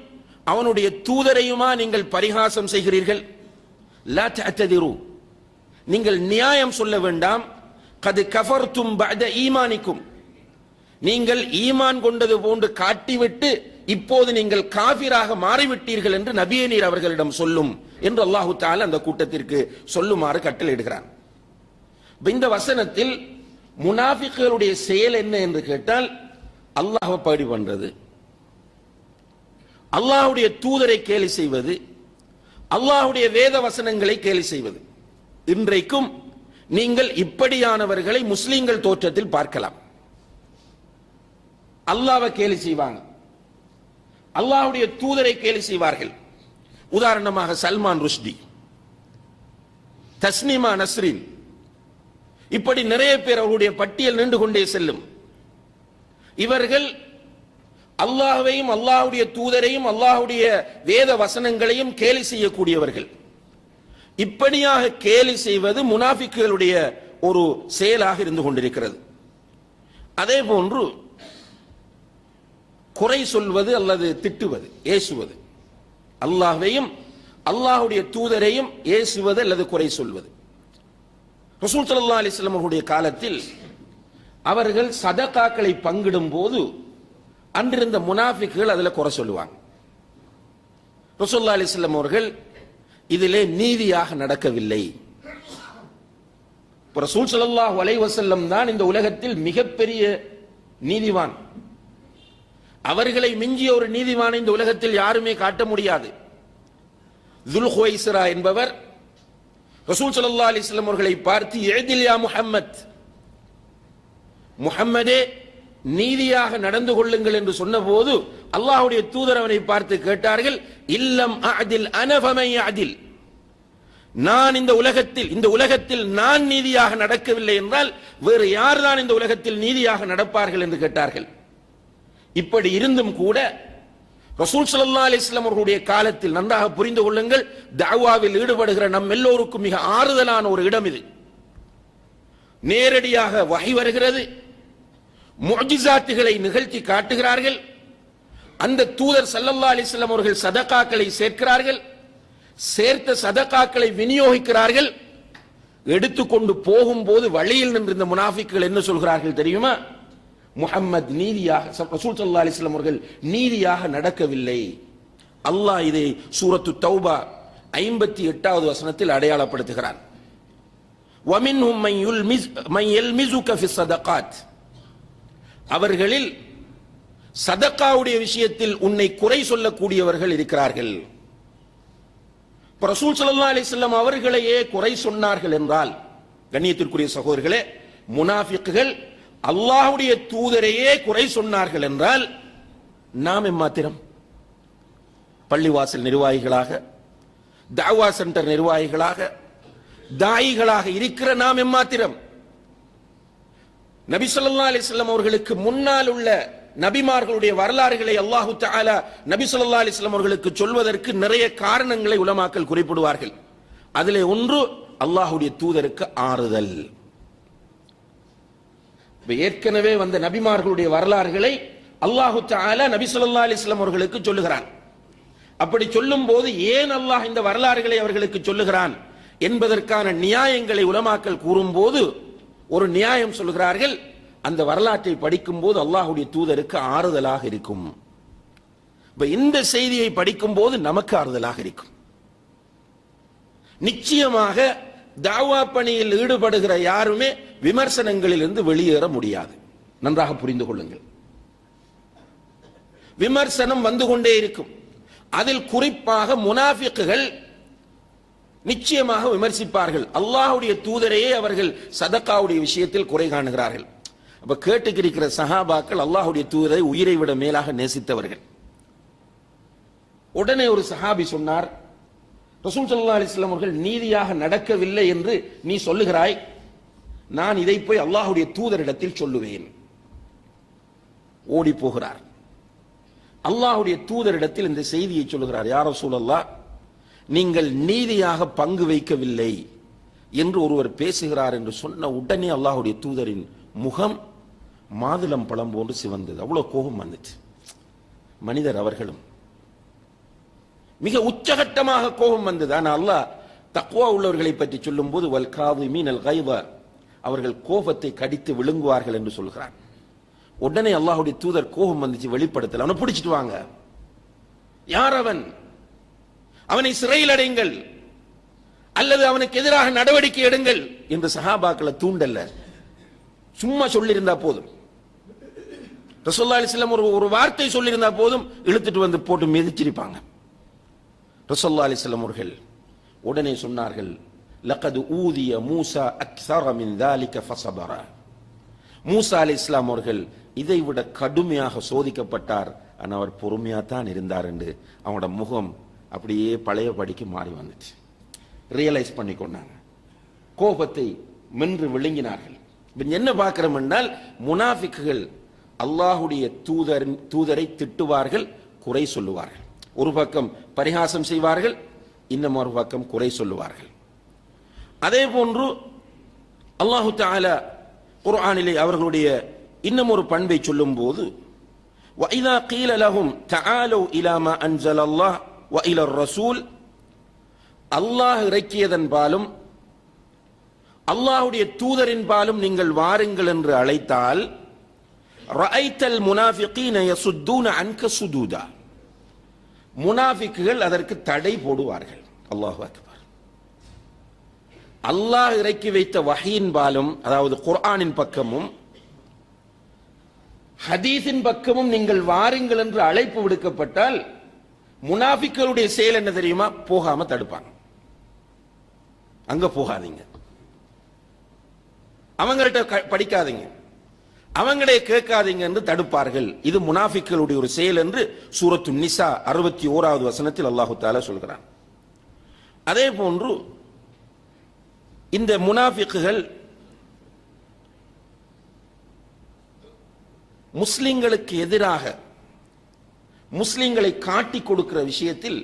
அவனுடைய தூதரையுமா நீங்கள் பரிகாசம் செய்கிறீர்கள்? லா தஅததிரு, நீங்கள் நியாயம் சொல்ல வேண்டாம். கது கஃபர்தும் பஅத ஈமானிக்கும், நீங்கள் ஈமான் கொண்டது போன்று காட்டிவிட்டு இப்போது நீங்கள் காஃபிராக மாறிவிட்டீர்கள் என்று நபியே நீர் அவர்களிடம் சொல்லும் என்று அல்லாஹு தஆலா அந்த கூட்டத்திற்கு சொல்லுமாறு கட்டளையிடுகிறான். இந்த வசனத்தில் முனாஃபிக்குகளுடைய செயல் என்ன என்று கேட்டால், அல்லாஹ்வை பழி பண்றது, அல்லாஹ்வுடைய தூதரை கேலி செய்வது, அல்லாஹ்வுடைய வேத வசனங்களை கேலி செய்வது. இன்றைக்கும் நீங்கள் இப்படியானவர்களை முஸ்லிம்கள் தோற்றத்தில் பார்க்கலாம். அல்லாஹ்வை கேலி செய்வாங்க, அல்லாஹ்வுடைய தூதரை கேலி செய்வார்கள். உதாரணமாக சல்மான் ருஷ்டி, தஸ்னிமா நஸ்ரின், இப்படி நிறைய பேர் அவருடைய பட்டியல் நின்று கொண்டே செல்லும். இவர்கள் அல்லாஹ்வையும் அல்லாஹ்வுடைய தூதரையும் அல்லாஹ்வுடைய வேத வசனங்களையும் கேலி செய்யக்கூடியவர்கள். இப்படியாக கேலி செய்வது முனாஃபிக்குகளுடைய ஒரு செயலாக இருந்து கொண்டிருக்கிறது. அதே போன்று குறை சொல்வது அல்லது திட்டுவது, ஏசுவது, அல்லாஹ்வையும் அல்லாஹ்வுடைய தூதரையும் ஏசுவது அல்லது குறை சொல்வது. ரசூல் ஸல்லல்லாஹு அலைஹி வஸல்லம் அவர்களுடைய காலத்தில் அவர்கள் சதகாக்களை பங்கிடும் போது அன்றிருந்த முனாஃபிக்குகள் அதில் குறை சொல்லுவாங்க. ரசூலுல்லாஹி அலைஹி வஸல்லம் அவர்கள் இதிலே நீதியாக நடக்கவில்லை. ரசூல் ஸல்லல்லாஹு அலைஹி வஸல்லம் தான் இந்த உலகத்தில் மிகப்பெரிய நீதிவான். அவர்களை மிஞ்சிய ஒரு நீதிவானை இந்த உலகத்தில் யாருமே காட்ட முடியாது. துல்ஹுவைஸிரா என்பவர் ரசூல் ஸல்லல்லாஹு அலைஹி வஸல்லம் அவர்களை பார்த்து, இஅ்தில் யா முஹம்மத், முஹம்மதே நீதியாக நடந்து கொள்ளுங்கள் என்று சொன்னபோது அல்லாஹ்வுடைய தூதர் அவனை பார்த்து கேட்டார்கள், இல்லம் அஅதில் அன ஃபமன் யஅதில், நான் இந்த உலகத்தில் நான் நீதியாக நடக்கவில்லை என்றால் வேறு யார்தான் இந்த உலகத்தில் நீதியாக நடப்பார்கள் என்று கேட்டார்கள். இப்படி இருந்தும் கூட ரசூல் ஸல்லல்லாஹு அலைஹி வஸல்லம் அவர்களுடைய காலத்தில், நன்றாக புரிந்து கொள்ளுங்கள், தஅவாவில் ஈடுபடுகிற நம் எல்லோருக்கும் மிக ஆறுதலான ஒரு இடம் இது. நேரடியாக வஹி வருகிறது, முஅ்ஜிஸாத்துகளை நிகழ்த்தி காட்டுகிறார்கள். அந்த தூதர் ஸல்லல்லாஹு அலைஹி வஸல்லம் அவர்கள் சதகாக்களை சேர்க்கிறார்கள், சேர்த்த சதகாக்களை விநியோகிக்கிறார்கள். எடுத்துக்கொண்டு போகும்போது வழியில் நின்றிருந்த முனாஃபிக்குகள் என்ன சொல்கிறார்கள் தெரியுமா? முஹம்மத் நீதியாக, ரசூல் ஸல்லல்லாஹு அலைஹி வஸல்லம் அவர்கள் நீதியாக நடக்கவில்லை. அல்லாஹ் இதை சூரத்து தௌபா 58வது வசனத்தில் அடையாளப்படுத்துகிறான். வமின்ஹும் மன் யல்மிஸுக ஃபி ஸதகாத், அவர்களில் சதகாவுடைய விஷயத்தில் உன்னை குறை சொல்லக்கூடியவர்கள் இருக்கிறார்கள். ரசூல் ஸல்லல்லாஹு அலைஹி வஸல்லம் அவர்களையே குறை சொன்னார்கள் என்றால், கண்ணியத்திற்குரிய சகோதரர்களே, முனாஃபிக்குகள் அல்லாஹ்வுடைய தூதரையே குறை சொன்னார்கள் என்றால் நாம் எம்மாத்திரம்? பள்ளிவாசல் நிர்வாகிகளாக, தஅவா சென்டர் நிர்வாகிகளாக, தாயிகளாக இருக்கிற நாம் எம்மாத்திரம்? நபி ஸல்லல்லாஹு அலைஹி வஸல்லம் அவர்களுக்கு முன்னால் உள்ள நபிமார்களுடைய வரலாறுகளை அல்லாஹு தஆலா நபி ஸல்லல்லாஹு அலைஹி வஸல்லம் அவர்களுக்கு சொல்வதற்கு நிறைய காரணங்களை உலமாக்கள் குறிப்பிடுவார்கள். அதிலே ஒன்று அல்லாஹ்வுடைய தூதருக்கு ஆறுதல். ஏற்கனவே வந்த நபிமார்களுடைய வரலாறுகளை அல்லாஹு தஆலா நபி ஸல்லல்லாஹு அலைஹி வஸல்லம் அவர்களுக்கு சொல்லுகிறான். அப்படி சொல்லும் போது ஏன் அல்லாஹ் இந்த வரலாறுகளை அவர்களுக்கு சொல்லுகிறான் என்பதற்கான நியாயங்களை உலமாக்கள் கூறும்போது ஒரு நியாயம் சொல்கிறார்கள். அந்த வரலாற்றை படிக்கும் போது அல்லாஹ்வுடைய தூதருக்கு ஆறுதலாக இருக்கும். இந்த செய்தியை படிக்கும் போது நமக்கு ஆறுதலாக இருக்கும். நிச்சயமாக தாவா பணியில் ஈடுபடுகிற யாருமே விமர்சனங்களில் இருந்து வெளியேற முடியாது. நன்றாக புரிந்து கொள்ளுங்கள். விமர்சனம் வந்து கொண்டே இருக்கும். அதில் குறிப்பாக முனாஃபிக்குகள் நிச்சயமாக விமர்சிப்பார்கள். அல்லாஹ்வுடைய தூதரையே அவர்கள் சதகாவுடைய விஷயத்தில் குறை காணுகிறார்கள். அப்ப கேட்டுக்கிற சஹாபாக்கள் அல்லாஹ்வுடைய தூதரை உயிரை விட மேலாக நேசித்தவர்கள். உடனே ஒரு சஹாபி சொன்னார், ரசூல் ஸல்லல்லாஹு அலைஹி வஸல்லம் அவர்கள் நீதியாக நடக்கவில்லை என்று நீ சொல்லுகிறாய், நான் இதை போய் அல்லாஹ்வுடைய தூதரிடத்தில் சொல்லுவேன். ஓடி போகிறார். அல்லாஹ்வுடைய தூதரிடத்தில் இந்த செய்தியை சொல்லுகிறார். யா ரசூலல்லாஹ், நீங்கள் நீதியாக பங்கு வைக்கவில்லை என்று ஒருவர் பேசுகிறார் என்று சொன்ன உடனே அல்லாஹ்வுடைய தூதரின் முகம் மாதுளம் பழம் போன்று சிவந்தது. அவ்வளவு கோபம் வந்துச்சு. மனிதர் அவர்களும் மிக உச்சகட்டமாக கோபம் வந்தது. ஆனால் அல்லாஹ் தக்வா உள்ளவர்களை பற்றி சொல்லும் போது வல் காதிமீனல் கைத, அவர்கள் கோபத்தை கடித்து விழுங்குவார்கள் என்று சொல்கிறார். உடனே அல்லாஹ்வுடைய தூதர் கோபம் வந்துச்சு, வெளிப்படுத்தல, அவனை பிடிச்சிட்டு வாங்க. யார் அவன்? அவனை சிறையில் அடைங்கள் அல்லது அவனுக்கு எதிராக நடவடிக்கை எடுங்கள் என்று சஹாபாக்களை தூண்டல்ல, சும்மா சொல்லியிருந்தா போதும். ரசூலுல்லாஹி அலைஹி வஸல்லம் ஒரு வார்த்தை சொல்லியிருந்தா போதும், இழுத்துட்டு வந்து போட்டு மிதிச்சிருப்பாங்க. ரசூலுல்லாஹி அலைஹி வஸல்லம் அவர்கள் உடனே சொன்னார்கள், லகத் ஊதிய மூசா அக்ஸர மின் ذلك فصبر. மூசா அலைஹிஸ்ஸலாம் அவர்கள் இதைவிட கடுமையாக சோதிக்கப்பட்டார், ஆனால் அவர் பொறுமையாத்தான் இருந்தார் என்று அவனோட முகம் அப்படியே பழைய படிக்கு மாறி வந்துச்சு. ரியலைஸ் பண்ணி கொண்டாங்க, கோபத்தை மென்று விழுங்கினார்கள். என்ன பார்க்கிறோம் என்றால், முனாஃபிக்குகள் அல்லாஹ்வுடைய தூதரை திட்டுவார்கள், குறை சொல்லுவார்கள். ஒரு பக்கம் பரிகாசம் செய்வார்கள், இன்னும் ஒரு பக்கம் குறை சொல்லுவார்கள். அதே போன்று அல்லாஹு தஆலா குர்ஆனிலே அவர்களுடைய இன்னும் ஒரு பண்பை சொல்லும் போது, وَإِذَا قِيلَ لَهُمْ تَعَالَوْا إِلَى مَا أَنزَلَ اللَّهُ وَإِلَى الرَّسُولِ, அல்லாஹ் இறக்கியதன் பாலும் அல்லாஹ்வுடைய தூதரின் பாலும் நீங்கள் வாருங்கள் என்று அழைத்தால், رَأَيْتَ الْمُنَافِقِينَ يَصُدُّونَ عَنْكَ صُدُودًا, முனாஃபிக்குகள் அதற்கு தடை போடுவார்கள். அல்லாஹு அக்பர். அல்லாஹ் இறக்கி வைத்த வஹீன் பாலும், அதாவது குர்ஆனின் பக்கமும் ஹதீஸின் பக்கமும் நீங்கள் வாருங்கள் என்று அழைப்பு விடுக்கப்பட்டால், முனாஃபிக்குகளுடைய செயல் என்ன தெரியுமா? போகாம தடுப்பாங்க. அங்க போகாதீங்க, அவங்கள்ட்ட படிக்காதீங்க, அவங்களே கேட்காதீங்க என்று தடுப்பார்கள். இது முனாஃபிக்குகளுடைய ஒரு செயல் என்று சூரத்து நிசா 61வது வசனத்தில் அல்லாஹு தஆலா சொல்கிறான். அதே போன்று இந்த முனாஃபிக்குகள் முஸ்லிம்களுக்கு எதிராக முஸ்லிம்களை காட்டி கொடுக்கிற விஷயத்தில்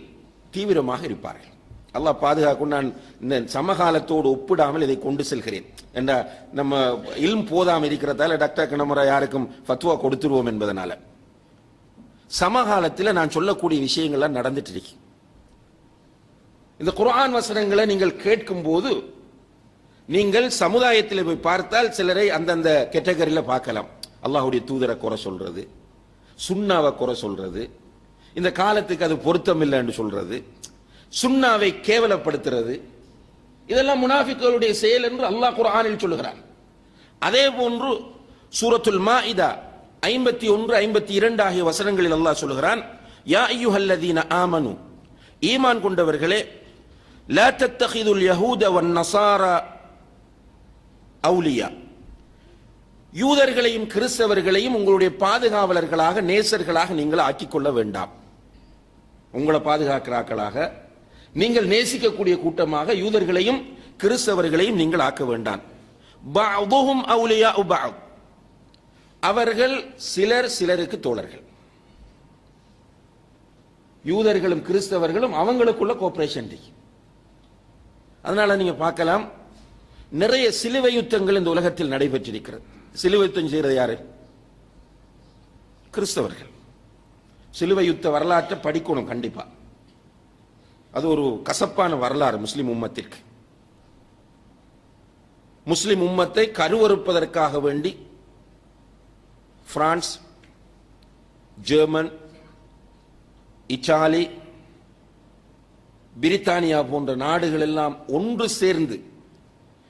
தீவிரமாக இருப்பார்கள். அல்லாஹ் பாதுகாக்கும். நான் இந்த சமகாலத்தோடு ஒப்பிடாமல் இதை கொண்டு செல்கிறேன். என்ற நம்ம இல்ம் போதாம இருக்கிறதால டாக்டர் கணமுறை யாருக்கும் ஃபத்வா கொடுத்துருவோம் என்பதனால சமகாலத்தில் நான் சொல்லக்கூடிய விஷயங்கள்லாம் நடந்துட்டு இருக்கு. இந்த குர்ஆன் வசனங்களை நீங்கள் கேட்கும் போது நீங்கள் சமுதாயத்தில் போய் பார்த்தால் சிலரை அந்தந்த கேட்டகரியில் பார்க்கலாம். அல்லாஹ்வுடைய தூதரை குறை சொல்றது, சுன்னாவை குறை சொல்றது, இந்த காலத்துக்கு அது பொருத்தம் இல்லை என்று சொல்றது, சுன்னாவை கேவலப்படுத்துறது, இதெல்லாம் முனாஃபிக்குகளுடைய செயல் என்று அல்லாஹ் குர்ஆனில் சொல்லுகிறான். அதே போன்று சூரத்துல் மாஇதா 51, 52 ஆகிய வசனங்களில் அல்லாஹ் சொல்லுகிறான், யா அய்யுஹல்லதீன ஆமனு, ஈமான் கொண்டவர்களே, லா தத்தகிதுல் யஹூத வன் நஸாரா அவுலியா, யூதர்களையும் கிறிஸ்தவர்களையும் உங்களுடைய பாதுகாவலர்களாக நேசர்களாக நீங்கள் ஆக்கிக் கொள்ள வேண்டாம். உங்களை பாதுகாக்கிறார்களாக நீங்கள் நேசிக்கக்கூடிய கூட்டமாக யூதர்களையும் கிறிஸ்தவர்களையும் நீங்கள் ஆக்க வேண்டாம். பஅதுஹும் அவுலியா பஅத், அவர்கள் சிலருக்கு தோழர்கள். யூதர்களும் கிறிஸ்தவர்களும் அவங்களுக்குள்ள கோஆபரேஷன் இருக்கு. அதனால நீங்க பார்க்கலாம், நிறைய சிலுவை யுத்தங்கள் இந்த உலகத்தில் நடைபெற்றிருக்கிறது. சிலுவை யுத்தம் செய்யறது யாரு? கிறிஸ்தவர்கள். சிலுவை யுத்த வரலாற்றை படிக்கணும் கண்டிப்பா. அது ஒரு கசப்பான வரலாறு முஸ்லிம் உம்மத்திற்கு. முஸ்லிம் உம்மத்தை கருவறுப்பதற்காக வேண்டி பிரான்ஸ், ஜெர்மன், இத்தாலி, பிரித்தானியா போன்ற நாடுகள் எல்லாம் ஒன்று சேர்ந்து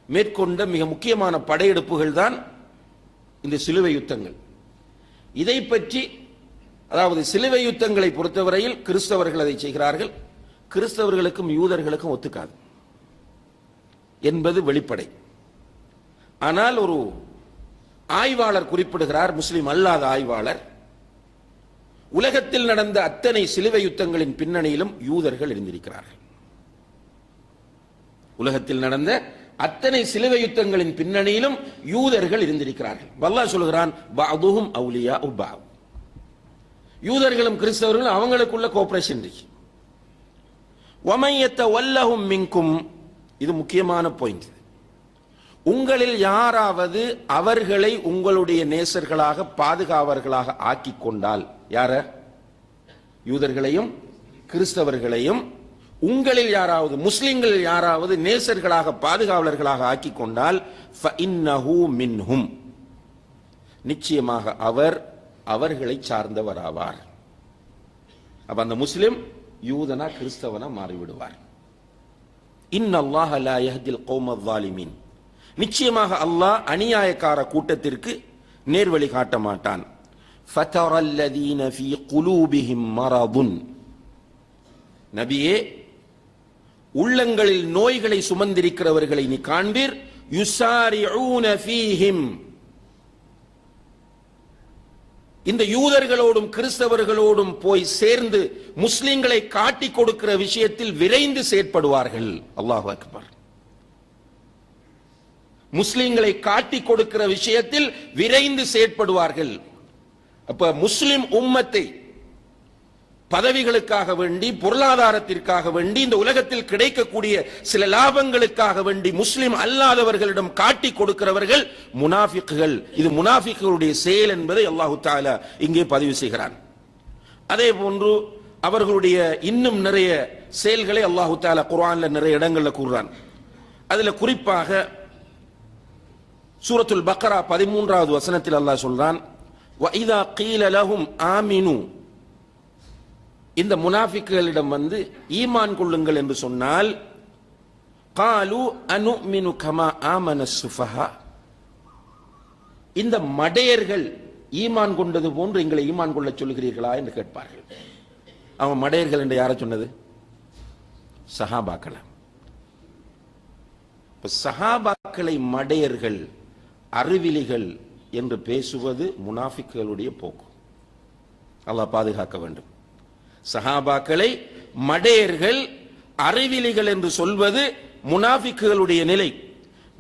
மேற்கொண்ட மிக முக்கியமான படையெடுப்புகள் தான் இந்த சிலுவை யுத்தங்கள். இதை பற்றி, அதாவது சிலுவை யுத்தங்களை பொறுத்தவரையில் கிறிஸ்தவர்கள் அதை செய்கிறார்கள், கிறிஸ்தவர்களுக்கும் யூதர்களுக்கும் ஒத்துக்காது என்பது வெளிப்படை. ஆனால் ஒரு ஆய்வாளர் குறிப்பிடுகிறார், முஸ்லிம் அல்லாத ஆய்வாளர், உலகத்தில் நடந்த அத்தனை சிலுவை யுத்தங்களின் பின்னணியிலும் யூதர்கள் இருந்திருக்கிறார்கள். உலகத்தில் நடந்த அத்தனை சிலுவை யுத்தங்களின் பின்னணியிலும் யூதர்கள் இருந்திருக்கிறார்கள். அல்லாஹ் சொல்கிறான், பஅதுஹும் அவுலியாஉ பஅத். யூதர்களும் கிறிஸ்தவர்களும் அவங்களுக்குள்ள கோஆபரேஷன் இருக்கு. வமன் யதவல்லஹும் மின்கும், இது முக்கியமான பாயிண்ட். உங்களில் யாராவது அவர்களை உங்களுடைய நேசர்களாக பாதுகாவர்களாக ஆக்கி கொண்டால், யார? யூதர்களையும் கிறிஸ்தவர்களையும் உங்களில் யாராவது, முஸ்லிம்களில் யாராவது நேசர்களாக பாதுகாவலர்களாக ஆக்கி கொண்டால், ஃபஇன்னஹு மின்ஹும், நிச்சயமாக அவர் அவர்களை சார்ந்தவராவார். அப்ப அந்த முஸ்லிம் யூதனா கிறிஸ்தவனா மாறிவிடுவார். இன்னல்லாஹ லா யஹ்தில் கௌம ஸாலிமீன், நிச்சயமாக அல்லாஹ் அநியாயக்கார கூட்டத்திற்கு நேர்வழி காட்ட மாட்டான். ஃபதரல்லதீன ஃபீ குலூபிஹிம் மரதுன், நபியே உள்ளங்களில் நோய்களை சுமந்திருக்கிறவர்களை நீ காண்பீர். யுசாரிஊன ஃபீஹிம், இந்த யூதர்களோடும் கிறிஸ்தவர்களோடும் போய் சேர்ந்து முஸ்லிம்களை காட்டிக் கொடுக்கிற விஷயத்தில் விரைந்து செயற்படுவார்கள். அல்லாஹு அக்பர். முஸ்லிம்களை காட்டிக் கொடுக்கிற விஷயத்தில் விரைந்து செயற்படுவார்கள். அப்ப முஸ்லிம் உம்மத்தை பதவிகளுக்காக வேண்டி, பொருளாதாரத்திற்காக வேண்டி, இந்த உலகத்தில் கிடைக்கக்கூடிய சில லாபங்களுக்காக வேண்டி முஸ்லிம் அல்லாதவர்களிடம் காட்டிக் கொடுக்கிறவர்கள் முனாஃபிக்குகள். இது முனாஃபிக்குகளுடைய செயல் என்பதை அல்லாஹு தஆலா இங்கே பதிவு செய்கிறான். அதே போன்று அவர்களுடைய இன்னும் நிறைய செயல்களை அல்லாஹு தஆலா குர்ஆன்ல நிறைய இடங்கள்ல கூறுறான். அதுல குறிப்பாக சூரத்துல் பக்ரா 13வது வசனத்தில் அல்லாஹ் சொல்றான், வஇதா கீல லஹும் ஆமினு, இந்த முனாஃபிக்குகளிடம் வந்து ஈமான் கொள்ளுங்கள் என்று சொன்னால், காலு அனுமினு கமா ஆமன சுஃபஹா, இந்த மடையர்கள் ஈமான் கொண்டது போன்று எங்களை ஈமான் கொள்ள சொல்லுகிறீர்களா என்று கேட்பார்கள். அவன் மடையர்கள் என்று யாரை சொன்னது? சஹாபாக்கள். சஹாபாக்களை மடையர்கள், அறிவிலிகள் என்று பேசுவது முனாஃபிக்குகளுடைய போக்கு. அல்லாஹ் பாதுகாக்க வேண்டும். சஹாபாக்களை மடையர்கள், அறிவிலிகள் என்று சொல்வது முனாஃபிக்குகளுடைய நிலை.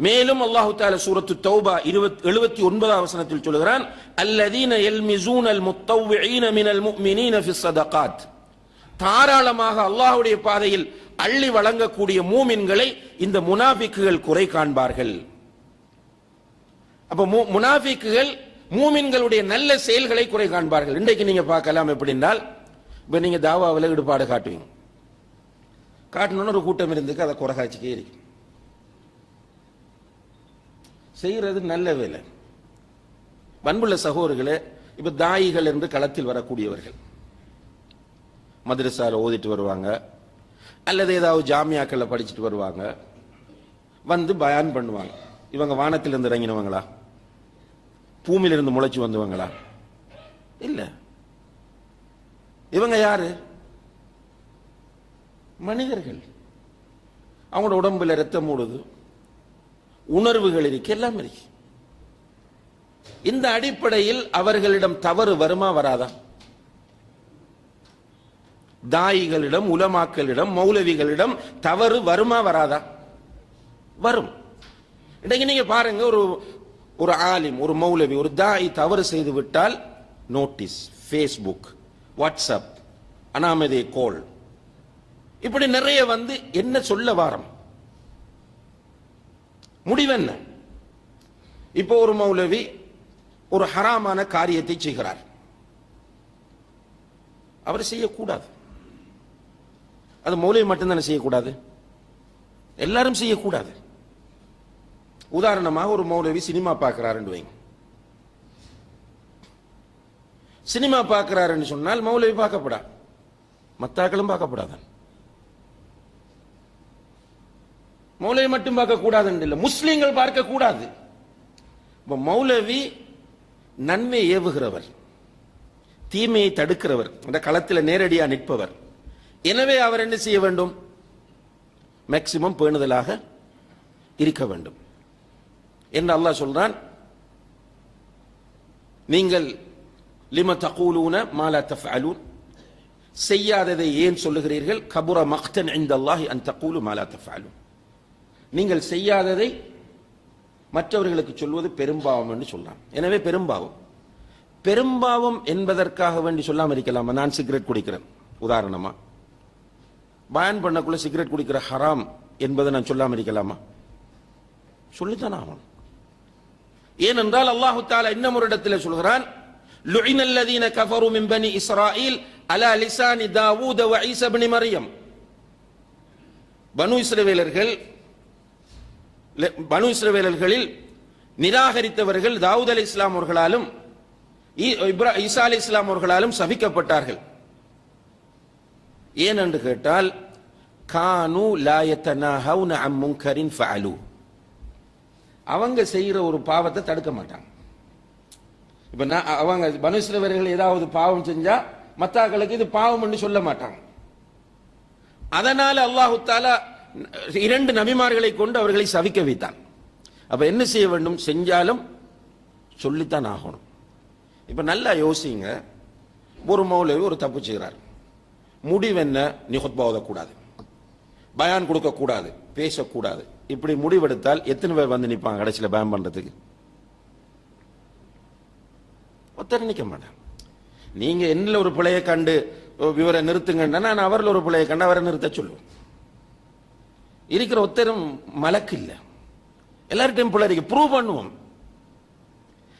மேலும் அல்லாஹ் தஆலா சூரத்து தௌபா 79வது வசனத்தில் சொல்கிறான், அல்லதீன யல்மிஸூனல் முத்தவ்விஈன மினல் முஃமினீன ஃபிஸ் ஸதகாத், தாராளமாக அல்லாஹ்வுடைய பாதையில் அள்ளி வழங்கக்கூடிய மூமின்களை இந்த முனாஃபிக்குகள் குறை காண்பார்கள். அப்ப முனாஃபிக்குகள் மூமின்களுடைய நல்ல செயல்களை குறை காண்பார்கள். இன்றைக்கு நீங்க பார்க்கலாம் எப்படின்னால், இப்ப நீங்க தாவாவில் ஈடுபாடு காட்டுவீங்க, காட்டணும்னு ஒரு கூட்டம் இருந்துக்கு அதை குறை காட்சிக்கே இருக்கு. செய்யறது நல்ல வேலை. பண்புள்ள சகோதரர்களே, இப்ப தாயிகள் என்று களத்தில் வரக்கூடியவர்கள் மദ്രஸால ஓதிட்டு வருவாங்க, அல்லது ஏதாவது ஜாமியாக்கள்ல படிச்சுட்டு வருவாங்க, வந்து பயான் பண்ணுவாங்க. இவங்க வானத்திலிருந்து இறங்கினவங்களா? பூமியிலிருந்து முளைச்சு வந்தவங்களா? இல்ல. இவங்க யாரு? மனிதர்கள். அவங்களோட உடம்புல ரத்தம் ஓடுது, உணர்வுகள் இருக்கு, எல்லாம் இருக்கு. இந்த அடிப்படையில் அவர்களிடம் தவறு வருமா வராதா? தாயிகளிடம், உலமாக்களிடம், மௌலவிகளிடம் தவறு வருமா வராதா? வரும். இன்னைக்கு நீங்க பாருங்க, ஒரு ஆலிம், ஒரு மௌலவி, ஒரு தாயி தவறு செய்து விட்டால் நோட்டீஸ், ஃபேஸ்புக், வாட்ஸ்அப், அனாமதே கோல், இப்படி நிறைய வந்து என்ன சொல்ல வாரம் முடிவென்ன? இப்போ ஒரு மௌலவி ஒரு ஹராமான காரியத்தை செய்கிறார், அவர் செய்யக்கூடாது. அது மௌலவி மட்டும்தானே செய்யக்கூடாது, எல்லாரும் செய்யக்கூடாது. உதாரணமாக ஒரு மௌலவி சினிமா பார்க்கிறாருன்னு வைங்க. சினிமா பார்க்கிறாருன்னு சொன்னால் மௌலவி பார்க்கப்படா, மத்தாக்களும் பார்க்கப்படாதான். மௌலவி மட்டும் பார்க்க கூடாதுன்னு இல்லை, முஸ்லீம்கள் பார்க்க கூடாது. மௌலவி நன்மை ஏவுகிறவர், தீமையை தடுக்கிறவர், அந்த களத்தில் நேரடியா நிற்பவர். எனவே அவர் என்ன செய்ய வேண்டும்? மேக்சிமம் பேணுதலாக இருக்க வேண்டும் என்று அல்லாஹ் சொல்றான். நீங்கள் லிம தகூலூன மா லா தஃஅலூன், செய்யாததை ஏன் சொல்லுகிறீர்கள்? கபுர மக்தன் இன்தல்லாஹி அன் தகூலு மா லா தஃஅலூன், நீங்கள் செய்யாததை மற்றவர்களுக்கு சொல்வது பெரும்பாவம் என்று சொல்றான். எனவே பெரும்பாவம், பெரும்பாவம் என்பதற்காக வேண்டி சொல்லாம இருக்கலாமா? நான் சிகரெட் குடிக்கிறேன் உதாரணமா, பயான் பண்ணக்குள்ள சிகரெட் குடிக்கிற ஹராம் என்பதை நான் சொல்லாம இருக்கலாமா? சொல்லித்தான் ஆகணும். ஏனென்றால் அல்லாஹு தஆலா இன்னும் ஒரு இடத்தில் சொல்கிறான், லுஇன அல்லதீன கஃபரு மின் பனி இஸ்ராயீல் அலா லிசானி தாவூத வ ஈஸா இப்னு மரியம். பனு இஸ்ரவேலர்களில் நிராகரித்தவர்கள் தாவூத் அலைஹிஸ்ஸலாம் அவர்களாலும் ஈசா அலைஹிஸ்ஸலாம் அவர்களாலும் சபிக்கப்பட்டார்கள். ஏனென்று கேட்டால், கானு லா யதனாஹவுன அன் முன்கரின் ஃபஅலு, அவங்க செய்யற ஒரு பாவத்தை தடுக்க மாட்டாங்க. இப்ப அவங்க பனு இஸ்ரவேலர்கள் ஏதாவது பாவம் செஞ்சா மத்தாக்களுக்கு இது பாவம் என்று சொல்ல மாட்டாங்க. அதனால அல்லாஹு தஆலா 2 நபிமார்களை கொண்டு அவர்களை சபிக்க வைத்தான். அப்ப என்ன செய்ய வேண்டும்? செஞ்சாலும் சொல்லித்தான் ஆகணும். இப்ப நல்லா யோசிங்க, ஒரு மௌலவி ஒரு தப்பு செய்கிறார், முடிவென்ன? நீ குத்பா ஓதக்கூடாது, பயான் கொடுக்க கூடாது, பேசக்கூடாது, இப்படி முடிவெடுத்தால் எத்தனை பேர் வந்து நிற்பாங்க கடைசியில் பயான் பண்றதுக்கு? ஒருத்தர் நிற்க மாட்டாங்க. நீங்க என்னில் ஒரு பிழையை கண்டு இவரை நிறுத்துங்கன்னா நான் அவரில் ஒரு பிழையை கண்டு அவரை நிறுத்த சொல்லுவேன். இருக்கிற ஒத்தரும் மலக்கு இல்லை, எல்லார்ட்டையும் பிழை இருக்கு, ப்ரூவ் பண்ணுவோம்.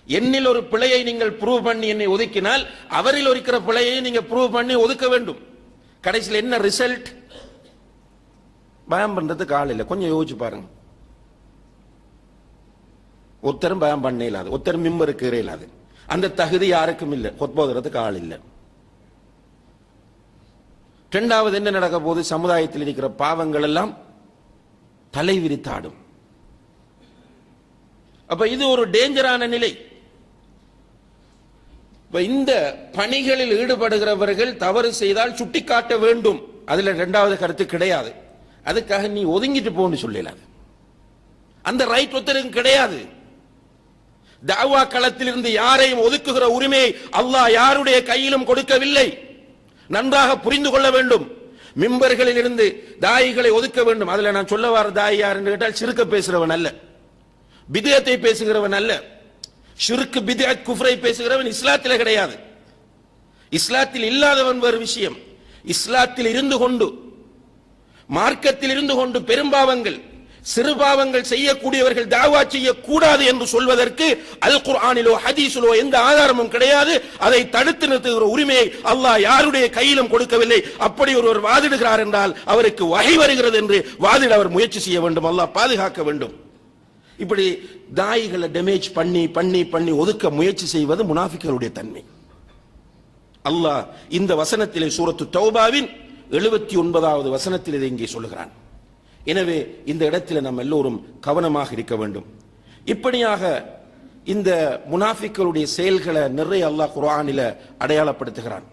என்னில் ஒரு பிழையை நீங்கள் ப்ரூவ் பண்ணி என்னை ஒதுக்கினால் அவரில் இருக்கிற பிழையை நீங்க ப்ரூவ் பண்ணி ஒதுக்க வேண்டும். கடைசியில் என்ன ரிசல்ட்? பயம் பண்றதுக்கு ஆள் இல்லை. கொஞ்சம் யோசிச்சு பாருங்க. ஒருத்தரும் பயம் பண்ண இல்லாது, ஒருத்தரும் மிம்பருக்கு ஏற இல்லாது, அந்த தகுதி யாருக்கும் இல்லை, கொத்போதுறதுக்கு ஆள் இல்லை. இரண்டாவது என்ன நடக்க போது? சமுதாயத்தில் இருக்கிற பாவங்கள் எல்லாம் தலை விரித்தாடும். அப்ப இது ஒரு டேஞ்சரான நிலை. இந்த பணிகளில் ஈடுபடுகிறவர்கள் தவறு செய்தால் சுட்டிக்காட்ட வேண்டும், அதுல இரண்டாவது கருத்து கிடையாது. அதுக்காக நீ ஒதுங்கிட்டு போன்னு சொல்லலாது, அந்த ரைட் ஒருத்தருக்கு கிடையாது. தாவா களத்தில் இருந்து யாரையும் ஒதுக்குகிற உரிமையை அல்லாஹ் யாருடைய கையிலும் கொடுக்கவில்லை. நன்றாக புரிந்து கொள்ள வேண்டும். மிம்பர்களில் இருந்து தாயிகளை ஒதுக்க வேண்டும். அதுல நான் சொல்ல வர தாய் யார் என்று கேட்டால், சிறுக்க பேசுகிறவன் அல்ல, பித்அத்தை பேசுகிறவன் அல்ல. ஷிர்க், பித்அத், குஃப்ரை பேசுகிறவன் இஸ்லாத்தில் கிடையாது. இஸ்லாத்தில் இல்லாதவன் வேறு விஷயம். இஸ்லாத்தில் இருந்து கொண்டு, மார்க்கத்தில் இருந்து கொண்டு பெரும்பாவங்கள், சிறு பாவங்கள் செய்யக்கூடியவர்கள் தாவா செய்யக்கூடாது என்று சொல்வதற்கு அல் குர்ஆனிலோ ஹதீஸிலோ எந்த ஆதாரமும் கிடையாது. அதை தடுத்து நிறுத்துகிற உரிமையை அல்லாஹ் யாருடைய கையிலும் கொடுக்கவில்லை. அப்படி ஒருவர் வாதிடுகிறார் என்றால் அவருக்கு வகை வருகிறது என்று வாதிட அவர் முயற்சி செய்ய வேண்டும். அல்லாஹ் பாதுகாக்க வேண்டும். இப்படி தாயிகளை டேமேஜ் பண்ணி பண்ணி பண்ணி ஒதுக்க முயற்சி செய்வது முனாஃபிக்களுடைய தன்மை. அல்லாஹ் இந்த வசனத்திலே சூரத்து தௌபாவின் 79வது வசனத்தில் இதை இங்கே சொல்லுகிறான். எனவே இந்த இடத்தில் நாம் எல்லோரும் கவனமாக இருக்க வேண்டும். இப்படியாக இந்த முனாஃபிக்களுடைய செயல்களை நிறைய அல்லாஹ் குர்ஆனில் அடையாளப்படுத்துகிறான்.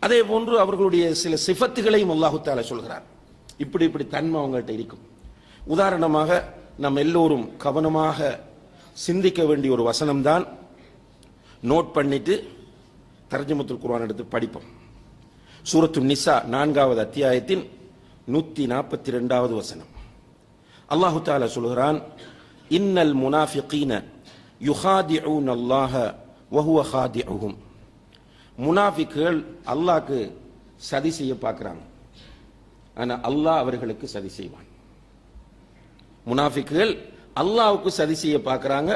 அதே போன்று அவர்களுடைய சில சிஃபத்துகளையும் அல்லாஹ் தஆலா சொல்கிறார். இப்படி இப்படி தன்மை அவங்கள்ட்ட இருக்கும். உதாரணமாக நாம் எல்லோரும் கவனமாக சிந்திக்க வேண்டிய ஒரு வசனம் தான், நோட் பண்ணிட்டு தர்ஜுமத்துல் குர்ஆன் எடுத்து படிப்போம். சூரத்து நிசா 4வது அத்தியாயத்தின் 142வது வசனம். அல்லாஹு தஆலா சொல்கிறான், இன்னல் முனாஃபிகீன யுஹாதிஊன அல்லாஹ வஹுவ ஹாதிஉஹும். முனாஃபிக்குகள் அல்லாஹ்க்கு சதி செய்ய பார்க்குறாங்க, ஆனா அல்லாஹ் அவர்களுக்கு சதி செய்வான். முனாஃபிக்குகள் அல்லாஹ்வுக்கு சதி செய்ய பார்க்குறாங்க,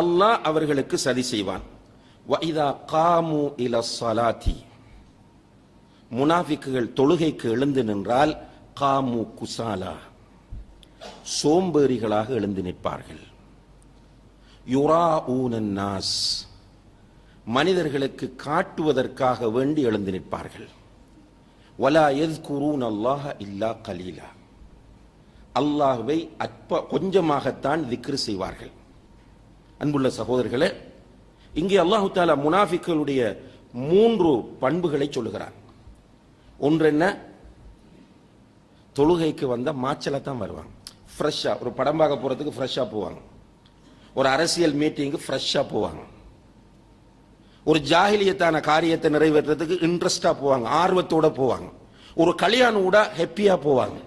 அல்லாஹ் அவர்களுக்கு சதி செய்வான். வஇதா காமு இலஸ் ஸலாத்தி, முனாஃபிக்குகள் தொழுகைக்கு எழுந்து நின்றால் காமு குசாலா, சோம்பேறிகளாக எழுந்து நிற்பார்கள். யுராஊனன் நாஸ், மனிதர்களுக்கு காட்டுவதற்காக வேண்டி எழுந்து நிற்பார்கள். வலா யذ்குரூன அல்லாஹ இல்லா கலீலா, அல்லாஹ்வை கொஞ்சமாகத்தான் திக்ர் செய்வார்கள். அன்புள்ள சகோதரர்களே, இங்கே அல்லாஹு தஆலா முனாஃபிக்குகளுடைய 3 பண்புகளை சொல்லுகிறார். ஒன்று என்ன? தொழுகைக்கு வந்த மாச்சல தான் வருவாங்க, ஃப்ரெஷ்ஷா. ஒரு படம் பார்க்க போறதுக்கு ஃப்ரெஷ்ஷா போவாங்க, ஒரு அரசியல் மீட்டிங்கு ஃப்ரெஷ்ஷா போவாங்க, ஒரு ஜாஹிலியத்தான காரியத்தை நிறைவேற்றதுக்கு இன்ட்ரெஸ்டா போவாங்க, ஆர்வத்தோட போவாங்க, ஒரு கல்யாணம் கூட ஹாப்பியா போவாங்க.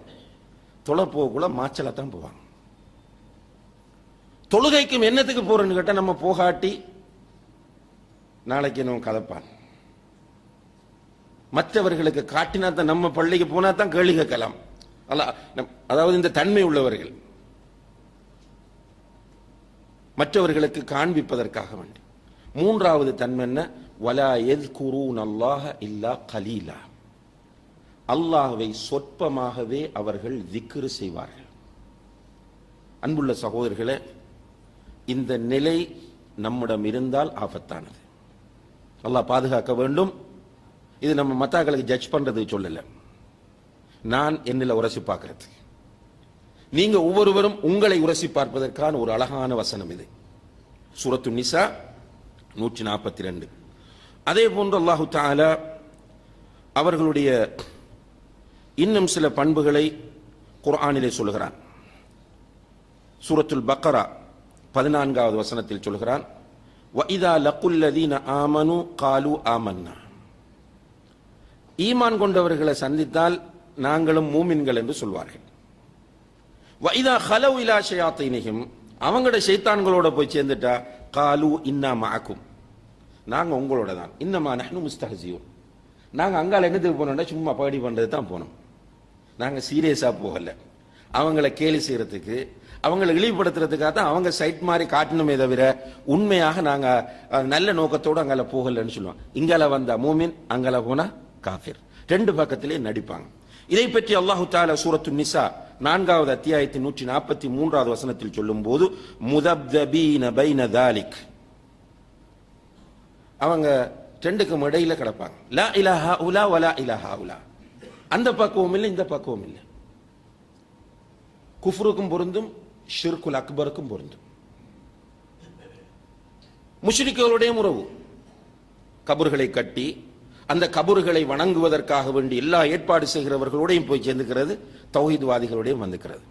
தொலை போகக்குள்ள மாச்சல தான் போவாங்க. தொழுகைக்கும் என்னத்துக்கு போறேன்னு கேட்டா, நம்ம போகாட்டி நாளைக்கு நம்ம கலப்பான், மற்றவர்களுக்கு காட்டினா தான், நம்ம பள்ளிக்கு போனா தான் கேள்வி கேட்கலாம். அதாவது இந்த தன்மை உள்ளவர்கள் மற்றவர்களுக்கு காண்பிப்பதற்காக வேண்டி. 3வது தன்மை என்ன? வலா யذ்குரூன அல்லாஹ இல்லா கலீலா, அல்லாஹ்வை சொற்பமாகவே அவர்கள் திக்ர் செய்வார்கள். அன்புள்ள சகோதரர்களே, இந்த நிலை நம்மிடம் இருந்தால் ஆபத்தானது. அல்லாஹ் பாதுகாக்க வேண்டும். இது நம்ம மத்தாக்களுக்கு ஜட்ஜ் பண்றது சொல்லல, நான் என்னில் உரசி பார்க்கிறது. நீங்க ஒவ்வொருவரும் உங்களை உரசி பார்ப்பதற்கான ஒரு அழகான வசனம் இது. சூரத்து நிசா 142. அதே போன்று அல்லாஹு தஆலா அவர்களுடைய இன்னும் சில பண்புகளை குர்ஆனிலே சொல்கிறான். சூரத்துல் பக்ரா 14வது வசனத்தில் சொல்கிறான், வஇதா லக்குல் லதீன ஆமனு காலு ஆமன்னா, ஈமான் கொண்டவர்களை சந்தித்தால் நாங்களும் மூமின்கள் என்று சொல்வார்கள். வஇதா ஹலவ் இலா ஷயாத்தீனிஹிம், அவங்களோட ஷைத்தான்களோட போய் சேர்ந்துட்டா காலு இன்னா மஅக்கும், நாங்க உங்களோட தான். இன்னமா நஹ்னு முஸ்தஹ்சியூன், நாங்க அங்கால என்னத்துக்கு போனோம்னா சும்மா பாடி பண்றது தான் போனோம், நாங்க சீரியஸா போகல. அவங்கள கேலி செய்யறதுக்கு, அவங்களை இழிவுபடுத்துறதுக்காக தான் அவங்க சைட் மாதிரி காட்டணுமே தவிர உண்மையாக நாங்க நல்ல நோக்கத்தோடு அங்கால போகலன்னு சொல்லுவாங்க. இங்கால வந்தா மூமின், அங்கால போனா காஃபிர். 2 பக்கத்திலே நடிப்பாங்க. இதை பற்றி அல்லாஹு தஆலா சூரத்து நிசா 4வது அத்தியாயத்தின் 143வது வசனத்தில் சொல்லும் போது, முதப்தபீன பைன தாலிக், அவங்க 2க்கும் இடையில கிடப்பாங்க. லா இலாஹா உலா வலா இலாஹா உலா, அந்த பக்குவம் இல்லை, இந்த பக்குவம் இல்லை. குஃப்ருக்கும் பொருந்தும், ஷிர்குல் அக்பருக்கும் பொருந்தும். முஷ்ரிக்குகளுடைய உறவு, கபர்களை கட்டி அந்த கபர்களை வணங்குவதற்காக வேண்டி எல்லா ஏற்பாடு செய்கிறவர்களோடையும் போய் சேர்ந்துக்கிறது, தௌஹீத்வாதிகளோடையும் வந்துக்கிறது.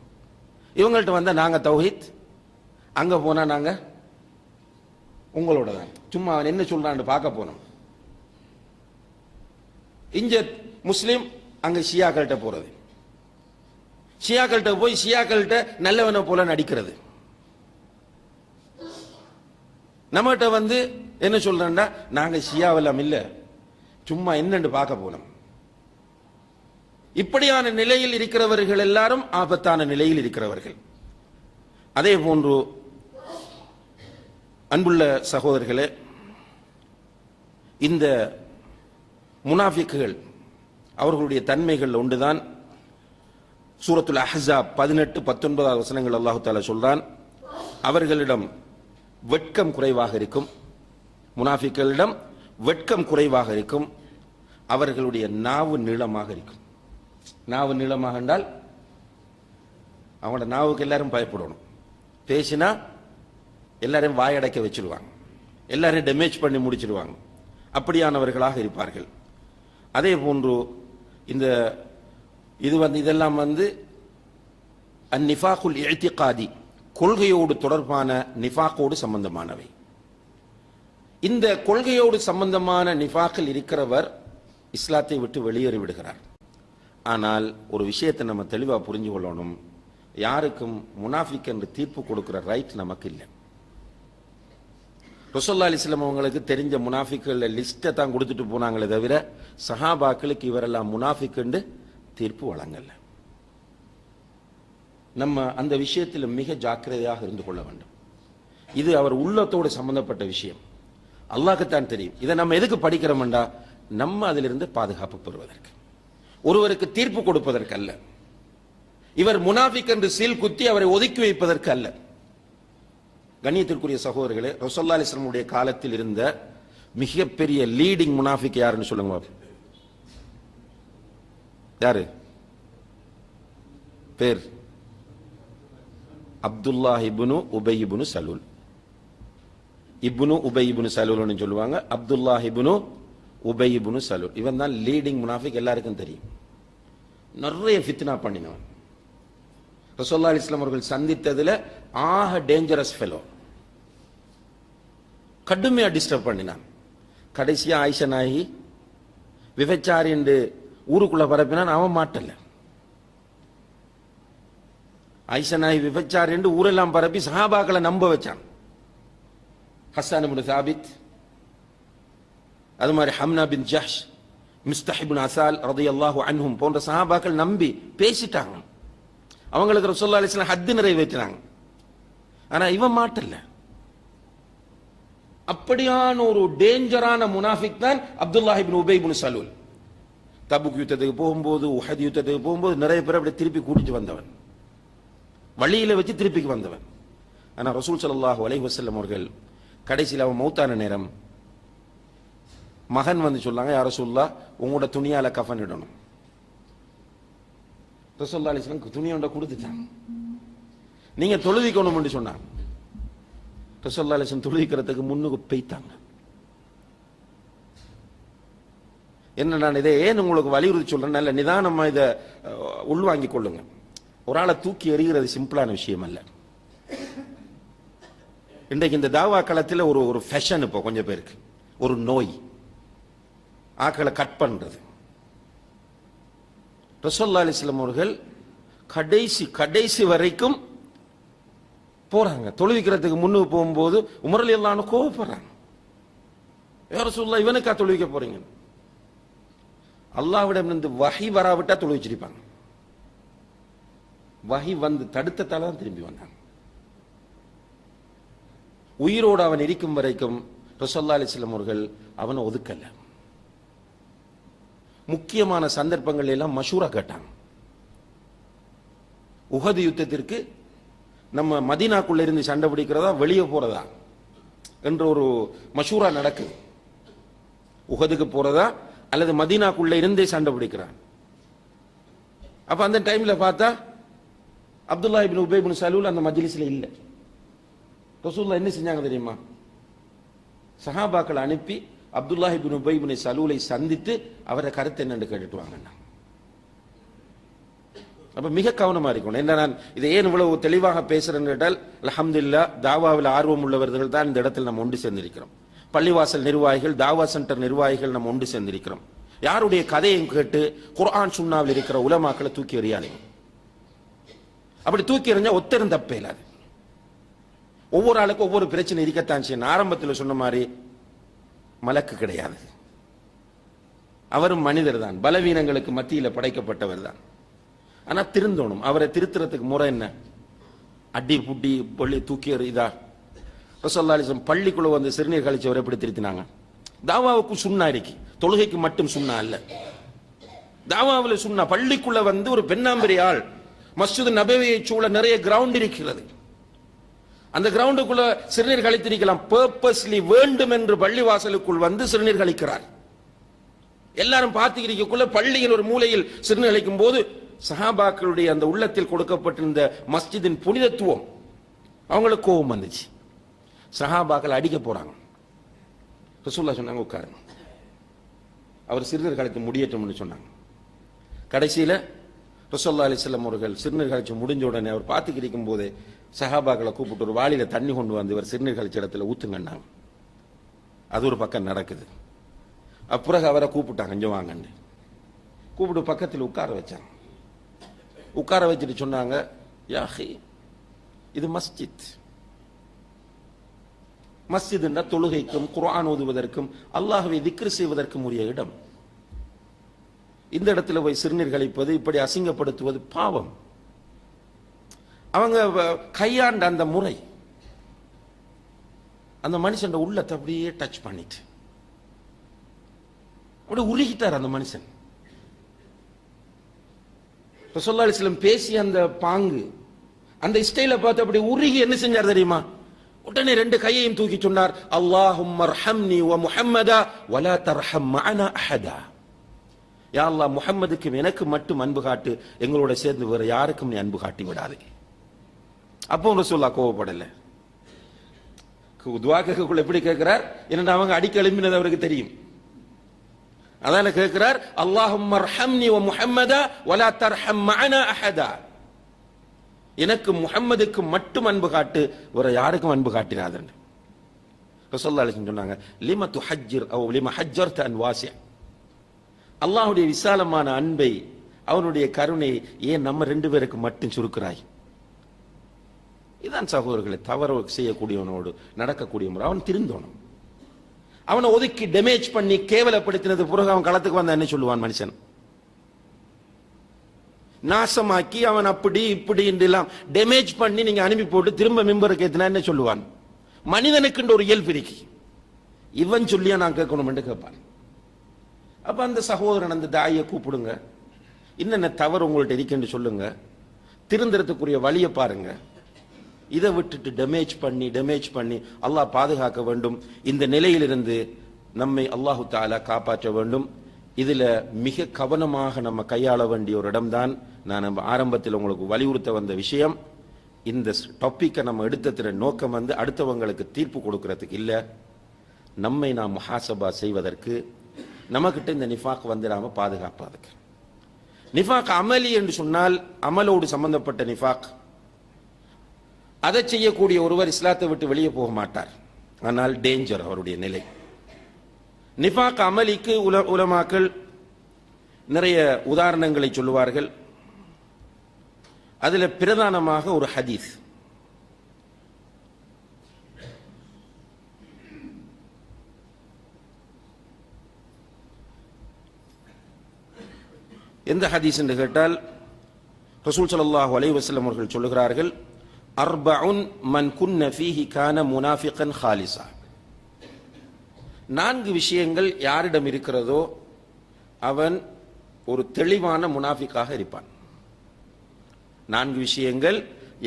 இவங்கள்ட்ட வந்தா நாங்க தௌஹீத், அங்க போனா நாங்க உங்களோட தான். சும்மா அவன் என்ன சொல்றான்னு பார்க்க போனோம். இங்க முஸ்லிம், அங்க ஷியாக்கள்கிட்ட போறது, ஷியாக்கள்கிட்ட போய் ஷியாக்கள்கிட்ட நல்லவனை போல நடிக்கிறது. நம்மகிட்ட வந்து என்ன சொல்றா, நாங்க ஷியாவெல்லாம் இல்ல, சும்மா என்னன்னு பார்க்க போனோம். இப்படியான நிலையில் இருக்கிறவர்கள் எல்லாரும் ஆபத்தான நிலையில் இருக்கிறவர்கள். அதே போன்று அன்புள்ள சகோதரர்களே, இந்த முனாஃபிக்குகள் அவர்களுடைய தன்மைகள் ஒன்றுதான். சூரத்துல் அஹ்ஸாப் 18-19 வசனங்கள் அல்லாஹு தஆலா சொல்றான், அவர்களிடம் வெட்கம் குறைவாக இருக்கும், முனாஃபிக்குகளிடம் வெட்கம் குறைவாக இருக்கும், அவர்களுடைய நாவு நீளமாக இருக்கும். நாவு நீளமாக என்றால் அவங்களோட நாவுக்கு எல்லாரும் பயப்படணும். பேசினா எல்லாரையும் வாயடைக்க வச்சிருவாங்க, எல்லாரையும் டேமேஜ் பண்ணி முடிச்சிருவாங்க. அப்படியானவர்களாக இருப்பார்கள். அதே போன்று இந்த இதெல்லாம் அந்நிஃபாகுல் இஅ்திகாதி, கொள்கையோடு தொடர்பான நிஃபாக்கோடு சம்பந்தமானவை. இந்த கொள்கையோடு சம்பந்தமான நிஃபாக்கில் இருக்கிறவர் இஸ்லாத்தை விட்டு வெளியேறி விடுகிறார். ஆனால் ஒரு விஷயத்தை நம்ம தெளிவாக புரிஞ்சு கொள்ளணும், யாருக்கும் முனாஃபிக் என்று தீர்ப்பு கொடுக்கிற ரைட் நமக்கு இல்லை. ரசூலுல்லாஹி அலைஹி வஸல்லம் அவங்களுக்கு தெரிஞ்ச முனாஃபிக்குகள் லிஸ்ட்டை தான் கொடுத்துட்டு போனாங்களே தவிர சஹாபாக்களுக்கு இவரெல்லாம் முனாஃபிக்குன்னு தீர்ப்பு வழங்கல. நம்ம அந்த விஷயத்தில் மிக ஜாக்கிரதையாக இருந்து கொள்ள வேண்டும். இது அவர் உள்ளத்தோடு சம்பந்தப்பட்ட விஷயம், அல்லாஹ்க்குத்தான் தெரியும். இதை நம்ம எதுக்கு படிக்கிறோம்டா, நம்ம அதிலிருந்து பாதுகாப்பு பெறுவதற்கு, ஒருவருக்கு தீர்ப்பு கொடுப்பதற்கு அல்ல. இவர் முனாஃபிக் என்று சீல் குத்தி அவரை ஒதுக்கி வைப்பதற்கு அல்ல. கண்ணியத்திற்குரிய சகோதரர்களே, ரசூலுல்லாஹி அலைஹி வஸல்லம் காலத்தில் இருந்த மிகப்பெரிய லீடிங் முனாஃபிக் யாருன்னு சொல்லுங்க. யாரு பேர்? அப்துல்லாஹ் இப்னு உபை இப்னு சலூல். இப்னு உபை இப்னு சலூல்னு சொல்லுவாங்க. அப்துல்லாஹ் இப்னு உபை இப்னு சலூல் இவன் தான் லீடிங் முனாஃபிக், எல்லாருக்கும் தெரியும். நிறைய ஃபித்னா பண்ணினவன். ரசூலுல்லாஹி அலைஹி வஸல்லம் அவர்கள் சந்தித்ததுல ஆக டேஞ்சரஸ் ஃபெலோ, கடுமையா டிஸ்டர்ப் பண்ணினான். கடைசியா ஆயிஷா நாயகி விபச்சாரி என்று ஊருக்குள்ள பரப்பினான், அவன் மாட்டல. ஆயிஷா நாயகி விபச்சாரி என்று ஊரெல்லாம் பரப்பி சஹாபாக்களை நம்ப வச்சான். ஹஸ்ஸான் இப்னு சாபித், அது மாதிரி ஹம்னா பின் ஜஹ்ஷ், மிஸ்தஹ் இப்னு அசால் ரலியல்லாஹு அன்ஹும் போன்ற சஹாபாக்கள் நம்பி பேசிட்டாங்க. அவங்களுக்கு ரசூலுல்லாஹி அலைஹி வஸல்லம் ஹத் நிறைவேற்றினாங்க. ஆனா இவன் மாட்டல. அப்படியான ஒரு டேஞ்சரான முனாஃபிக் தான் அப்துல்லாஹ் இப்னு உபை இப்னு சலூல். தபுக் யுத்தத்துக்கு போகும்போது, உஹத் யுத்தத்துக்கு போகும்போது நிறைய பேர் அப்படி திருப்பி கூட்டிட்டு வந்தவன், வழியில வச்சு திருப்பி வந்தவன். ஆனா ரசூல் ஸல்லல்லாஹு அலைஹி வஸல்லம் அவர்கள் கடைசியில் அவன் மௌத்தான நேரம் மகன் வந்து சொன்னாங்க, யா ரசூலுல்லாஹ் உங்களோட துணியால கஃன் இடணும். ரசூலுல்லாஹி அலைஹி வஸல்லம் துணியோட கொடுத்துட்டாங்க. நீங்க தொழுவிக்கணும் என்று சொன்னாங்க. ரசூலுல்லாஹி அலைஹி வஸல்லம் தொழுவிக்கிறதுக்கு முன்னுக்கு பெய்த்தாங்க. என்ன, நான் இதை ஏன் உங்களுக்கு வலியுறுத்தி சொல்றேன், நல்ல நிதானமா இதை உள்வாங்கிக் கொள்ளுங்க. ஒரு ஆளை தூக்கி எறிகிறது சிம்பிளான விஷயம் அல்ல. இன்றைக்கு இந்த தாவா களத்தில் ஒரு ஃபேஷன், இப்போ கொஞ்சம் பேருக்கு ஒரு நோய், ஆக்களை கட் பண்றது. ரசூலுல்லாஹி அலைஹி வஸல்லம் அவர்கள் கடைசி வரைக்கும் போறாங்க. தொழுவிக்கிறதுக்கு முன்னுக்கு போகும்போது உமர் ரலியல்லாஹு அன்ஹு கோபப்படுறாங்க. யா ரசூலுல்லாஹ் இவனுக்கா தொழுவிக்க போறீங்க? அல்லாஹ்விடம் இருந்து வஹி வராவிட்டா தொழுவிச்சிருப்பாங்க. வஹி வந்து தடுத்ததால தான் திரும்பி வந்தாங்க. உயிரோடு அவன் இருக்கும் வரைக்கும் ரசூலுல்லாஹி அலைஹி வஸல்லம் அவர்கள் அவனை ஒதுக்கல. முக்கியமான சந்தர்ப்பங்கள் எல்லாம் மஷூரா கேட்டாங்க. உஹது யுத்தத்திற்கு நம்ம மதீனாக்குள்ள இருந்து சண்டை பிடிக்கிறதா வெளியே போறதா என்ற ஒரு மஷூரா நடக்குது. உஹதுக்கு போறதா அல்லது மதீனாக்குள்ள இருந்தே சண்டை பிடிக்கிறான். அப்ப அந்த டைம்ல பார்த்தா அப்துல்லாஹ் இப்னு உபை இப்னு சலூல் அந்த மஜ்லிஸ்ல இல்ல. ரசூலுல்லாஹ் என்ன செஞ்சாங்க தெரியுமா? சஹாபாக்களை அனுப்பி அப்துல்லாஹ் இப்னு உபை இப்னு சலூலை சந்தித்து அவரை கருத்து என்னன்னு கேட்டுட்டு வாங்க. அப்ப மிக கவனமா இருக்கணும். என்ன, நான் இதை ஏன் இவ்வளவு தெளிவாக பேசுறேன்னு கேட்டால், அல்ஹம்துலில்லாஹ் தாவாவில் ஆர்வம் உள்ளவர்கள் தான் இந்த இடத்தில் நம்ம ஒன்று சேர்ந்திருக்கிறோம். பள்ளிவாசல் நிர்வாகிகள், தாவா சென்டர் நிர்வாகிகள் நம்ம ஒன்று சேர்ந்திருக்கிறோம். யாருடைய கதையும் கேட்டு குர்ஆன் சுன்னாவில் இருக்கிற உலமாக்களை தூக்கி எறியாதீங்க. அப்படி தூக்கி எறிஞ்சா ஒத்தரும் தப்பே இல்லாது. ஒவ்வொரு ஆளுக்கும் ஒவ்வொரு பிரச்சனை இருக்கத்தான் செய்யணும். ஆரம்பத்தில் சொன்ன மாதிரி மலக்கு கிடையாது, அவரும் மனிதர் தான், பலவீனங்களுக்கு மத்தியில் படைக்கப்பட்டவர் தான். ஆனா திருந்தோணும். அவரை திருத்துறதுக்கு முறை என்ன? அடி புட்டி பள்ளி தூக்கி இதா? ரசூலுல்லாஹி அலைஹி வஸல்லம் பள்ளிக்குள்ள வந்து சிறுநீர் கழிச்சவரை எப்படி திருத்தினாங்க? தாவாவுக்கு சுன்னா இருக்கு, தொழுகைக்கு மட்டும் சுன்னா அல்ல. தாவாவில் சுன்னா. பள்ளிக்குள்ள வந்து ஒரு பெண்ணாம்பரி ஆள், மஸ்ஜித் நபவியை சூழ நிறைய கிரவுண்ட் இருக்கிறது, அந்த கிரவுண்டுக்குள்ள சிறுநீர் கழித்திருக்கலாம். பர்பஸ்லி வேண்டும் என்று பள்ளிவாசலுக்குள் வந்து சிறுநீர் கழிக்கிறார். எல்லாரும் பார்த்துக்கிறதுக்குள்ள பள்ளியின் ஒரு மூலையில் சிறுநீர் கழிக்கும் போது சஹாபாக்களுடைய அந்த உள்ளத்தில் கொடுக்கப்பட்டிருந்த மஸ்ஜிதின் புனிதத்துவம் அவங்களுக்கு கோபம் வந்துச்சு. சஹாபாக்கள் அடிக்க போறாங்க. ரசூலுல்லாஹ் சொன்னாங்க உட்காருங்க, அவர் சிறுநீர் கழித்து முடியட்டும்னு சொன்னாங்க. கடைசியில ரசூலுல்லாஹி அலைஹி வஸல்லம் அவர்கள் சிறுநீர் கழிச்சு முடிஞ்ச உடனே அவர் பார்த்துக்கிட்டு போதே சஹாபாக்களை கூப்பிட்டு ஒரு வாளியில தண்ணி கொண்டு வந்து இவர் சிறுநீர் கழிச்ச இடத்துல ஊத்துங்கன்னாங்க. அது ஒரு பக்கம் நடக்குது. அப்புறம் அவரை கூப்பிட்டாங்க, கொஞ்சம் வாங்கன்னு கூப்பிட்டு பக்கத்தில் உட்கார வச்சாங்க. உட்கார வச்சுட்டு சொன்னாங்க, யாஹி இது மஸ்ஜித், மஸ்ஜித் என்ற தொழுகைக்கும் குர்ஆன் ஓதுவதற்கும் அல்லாஹ்வை திக்ர் செய்வதற்கும் உரிய இடம். இந்த இடத்துல போய் சிறுநீர் கழிப்பது, இப்படி அசிங்கப்படுத்துவது பாவம். அவங்க கையாண்ட அந்த முறை அந்த மனுஷன் உள்ளத்தை அப்படியே டச் பண்ணிட்டு அப்படியே உருகிட்டார் அந்த மனுஷன். ரசூலுல்லாஹி அலைஹி வஸல்லம் பேசிய அந்த பாங்கு, அந்த ஸ்டைலை பார்த்து அப்படி உருகி என்ன செஞ்சார் தெரியுமா? உடனே ரெண்டு கையையும் தூக்கி சொன்னார், அல்லாஹும்ம அர்ஹம்னி வ முஹம்மதா வலா தர்ஹம் மஅனா அஹதா. யா அல்லாஹ், முஹம்மதுக்கும் எனக்கு மட்டும் அன்பு காட்டு, எங்களோட சேர்ந்து வேற யாருக்கும் நீ அன்பு காட்டி விடாதே. அப்போ ரசூலுல்லாஹ் கோவப்படல. துஆ கேட்கக்குள்ள எப்படி கேட்கிறார்? ஏன்னா அவங்க அடிக்க எழுப்பினது அவருக்கு தெரியும். அதான கேட்கிறார், அல்லாஹும்ம அர்ஹம்னி வ முஹம்மதா வலா தர்ஹம் மஅனா அஹதா. எனக்கு முஹம்மதுக்கு மட்டும் அன்பு காட்டு, வேற யாருக்கும் அன்பு காட்டினாதன். ரசூலுல்லாஹி அலைஹி சொன்னாங்க, லிம துஹஜ்ஜிர் அவ் லிம ஹஜ்ஜர்த அன் வாசி'. அல்லாஹ்வுடைய விசாலமான அன்பை, அவனுடைய கருணை ஏன் நம்ம ரெண்டு பேருக்கு மட்டும் சுருக்குறாய்? இதான் சகோதரர்களை தவறு செய்யக்கூடியவனோடு நடக்கக்கூடிய முறை. அவன் திருந்தோணும். அவனை ஒதுக்கி டேமேஜ் பண்ணி கேவலப்படுத்தினது பிறகு அவன் களத்துக்கு வந்த என்ன சொல்லுவான்? மனுஷன் நாசமாக்கி அவன் அப்படி இப்படி எல்லாம் டேமேஜ் பண்ணி நீங்க அனுப்பி போட்டு திரும்ப மெம்பருக்கு ஏத்தினா என்ன சொல்லுவான்? மனிதனுக்கு ஒரு இயல்பு இருக்கு, இவன் சொல்லியா நான் கேட்கணும் என்று கேட்பான். அப்ப அந்த சகோதரன் அந்த தாயை கூப்பிடுங்க, என்னென்ன தவறு உங்கள்ட்ட இருக்குன்னு சொல்லுங்க, திருந்தறதுக்குரிய வழியை பாருங்க. இதை விட்டுட்டு டேமேஜ் பண்ணி அல்லாஹ் பாதுகாக்க வேண்டும். இந்த நிலையிலிருந்து நம்மை அல்லாஹு தஆலா காப்பாற்ற வேண்டும். இதுல மிக கவனமாக நம்ம கையாள வேண்டிய ஒரு இடம்தான் நான் ஆரம்பத்தில் உங்களுக்கு வலியுறுத்த வந்த விஷயம். இந்த டாபிக்கை நம்ம எடுத்த நோக்கம் அடுத்தவங்களுக்கு தீர்ப்பு கொடுக்கறதுக்கு இல்ல, நம்மை நாம் முஹாசபா செய்வதற்கு, நமக்கிட்ட இந்த நிஃபாக் வந்துடாம பாதுகாப்பதற்கு. நிஃபாக் அமலி என்று சொன்னால் அமலோடு சம்பந்தப்பட்ட நிஃபாக். அதை செய்யக்கூடிய ஒருவர் இஸ்லாத்தை விட்டு வெளியே போக மாட்டார், ஆனால் டேஞ்சர் அவருடைய நிலை. நிஃபாக் அமலிக்கு உலமாக்கள் நிறைய உதாரணங்களை சொல்லுவார்கள். அதுல பிரதானமாக ஒரு ஹதீஸ், எந்த ஹதீஸ் என்று கேட்டால் ரசூல் ஸல்லல்லாஹு அலைஹி வஸல்லம் அவர்கள் சொல்லுகிறார்கள், அர்பஉன் மன் குன்ன ஃபீஹி கான முனாஃபிகன் ஹாலிஸா. 4 விஷயங்கள் யாரிடம் இருக்கிறதோ அவன் ஒரு தெளிவான முனாஃபிக்காக இருப்பான். 4 விஷயங்கள்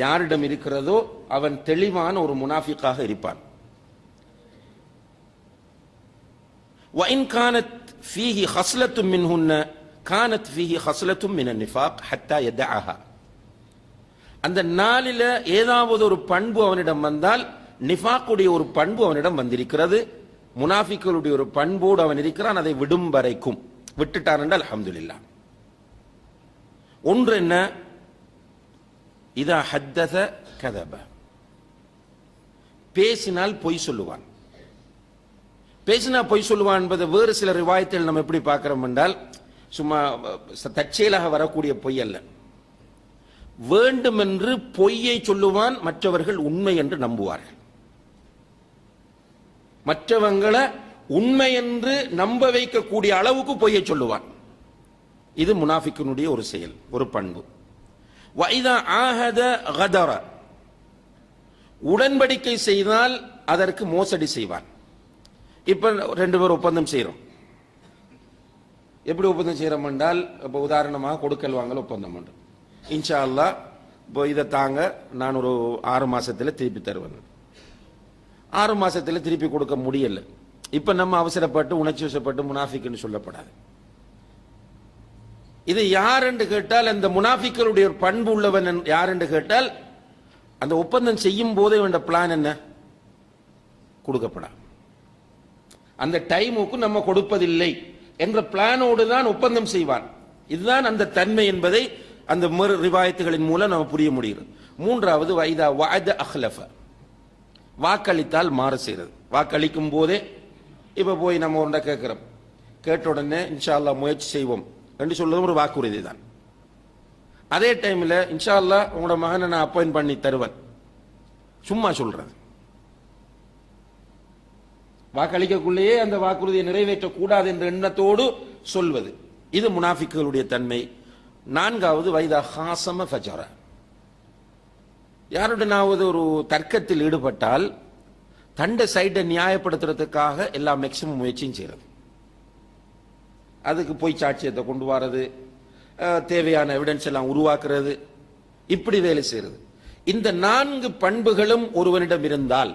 யாரிடம் இருக்கிறதோ அவன் தெளிவான ஒரு முனாஃபிக்காக இருப்பான். وإن كانت فيه خصلة منهن كانت فيه خصلة من النفاق حتى يدعها. அந்த நாளில ஏதாவது ஒரு பண்பு அவனிடம் வந்தால் நிஃபாக்குடைய ஒரு பண்பு அவனிடம் வந்திருக்கிறது, முனாஃபிக்குடைய ஒரு பண்போடு அவன் இருக்கிறான், அதை விடும் வரைக்கும். விட்டுட்டான் என்றால் அல்ஹம்துலில்லாஹ். ஒன்று என்ன? இதா ஹத்தஸ கதப, பேசினால் பொய் சொல்லுவான். பேசினா பொய் சொல்லுவான் என்பது வேறு சில ரிவாயத்தில் நம்ம எப்படி பார்க்கிறோம் என்றால், சும்மா தற்செயலாக வரக்கூடிய பொய் அல்ல, வேண்டுமென்று பொய்யை சொல்லுவான், மற்றவர்கள் உண்மை என்று நம்புவார்கள். மற்றவங்களை உண்மை என்று நம்ப வைக்கக்கூடிய அளவுக்கு பொய்யை சொல்லுவான். இது முனாஃபிக்கினுடைய ஒரு செயல், ஒரு பண்பு. வைதா ஆஹத கதர, உடன்படிக்கை செய்தால் அதற்கு மோசடி செய்வான். இப்ப 2 பேர் ஒப்பந்தம் செய்யறோம். எப்படி ஒப்பந்தம் செய்யறோம் என்றால், இப்ப உதாரணமாக கொடுக்கல் வாங்கல் ஒப்பந்தம் உண்டு. இன்ஷா அல்லாஹ் இப்போ இதை தாங்க, நான் ஒரு 6 மாசத்துல திருப்பி தருவேன். 6 மாசத்துல திருப்பி கொடுக்க முடியல. இப்ப நம்ம அவசரப்பட்டு உணர்ச்சி வசப்பட்டு முனாஃபிக்னு சொல்லப்படாது. இது யார் என்று கேட்டால், அந்த முனாஃபிக்களுடைய பண்பு உள்ளவன் யார் என்று கேட்டால், அந்த ஒப்பந்தம் செய்யும் போதே வேண்ட பிளான் என்ன? கொடுக்கப்படா, அந்த டைமுக்கு நம்ம கொடுப்பதில்லை என்ற பிளானோடு தான் ஒப்பந்தம் செய்வான். இதுதான் அந்த தன்மை என்பதை அந்த ரிவாயத்துகளின் மூலம் நம்ம புரிய முடிகிறது. 3வது வைதா வஅத அஹ்லஃப, வாக்களித்தால் மாறு செய்யறது. வாக்களிக்கும் போதே இப்ப போய் நம்ம ஒன்றை கேட்கிறோம், கேட்ட உடனே இன்ஷா அல்லாஹ் முயற்சி செய்வோம் என்று சொல்றது ஒரு வாக்குறுதி தான். அதே டைம்ல இன்ஷா அல்லாஹ் உங்களோட மகனை நான் அப்பாயிண்ட் பண்ணி தருவேன், சும்மா சொல்றது. வாக்களிக்கக்குள்ளேயே அந்த வாக்குறுதியை நிறைவேற்றக்கூடாது என்ற எண்ணத்தோடு சொல்வது, இது முனாஃபிக்குகளுடைய தன்மை. நான்காவது வைதா ஹாசம ஃபஜர, யாருடனாவது ஒரு தர்க்கத்தில் ஈடுபட்டால் தண்ட சைடை நியாயப்படுத்துறதுக்காக எல்லா மேக்சிமம் முயற்சியும் செய்யறது. அதுக்கு போய் சாட்சியத்தை கொண்டு வரது, தேவையான எவிடன்ஸ் எல்லாம் உருவாக்குறது, இப்படி வேலை செய்யறது. இந்த 4 பண்புகளும் ஒருவனிடம் இருந்தால்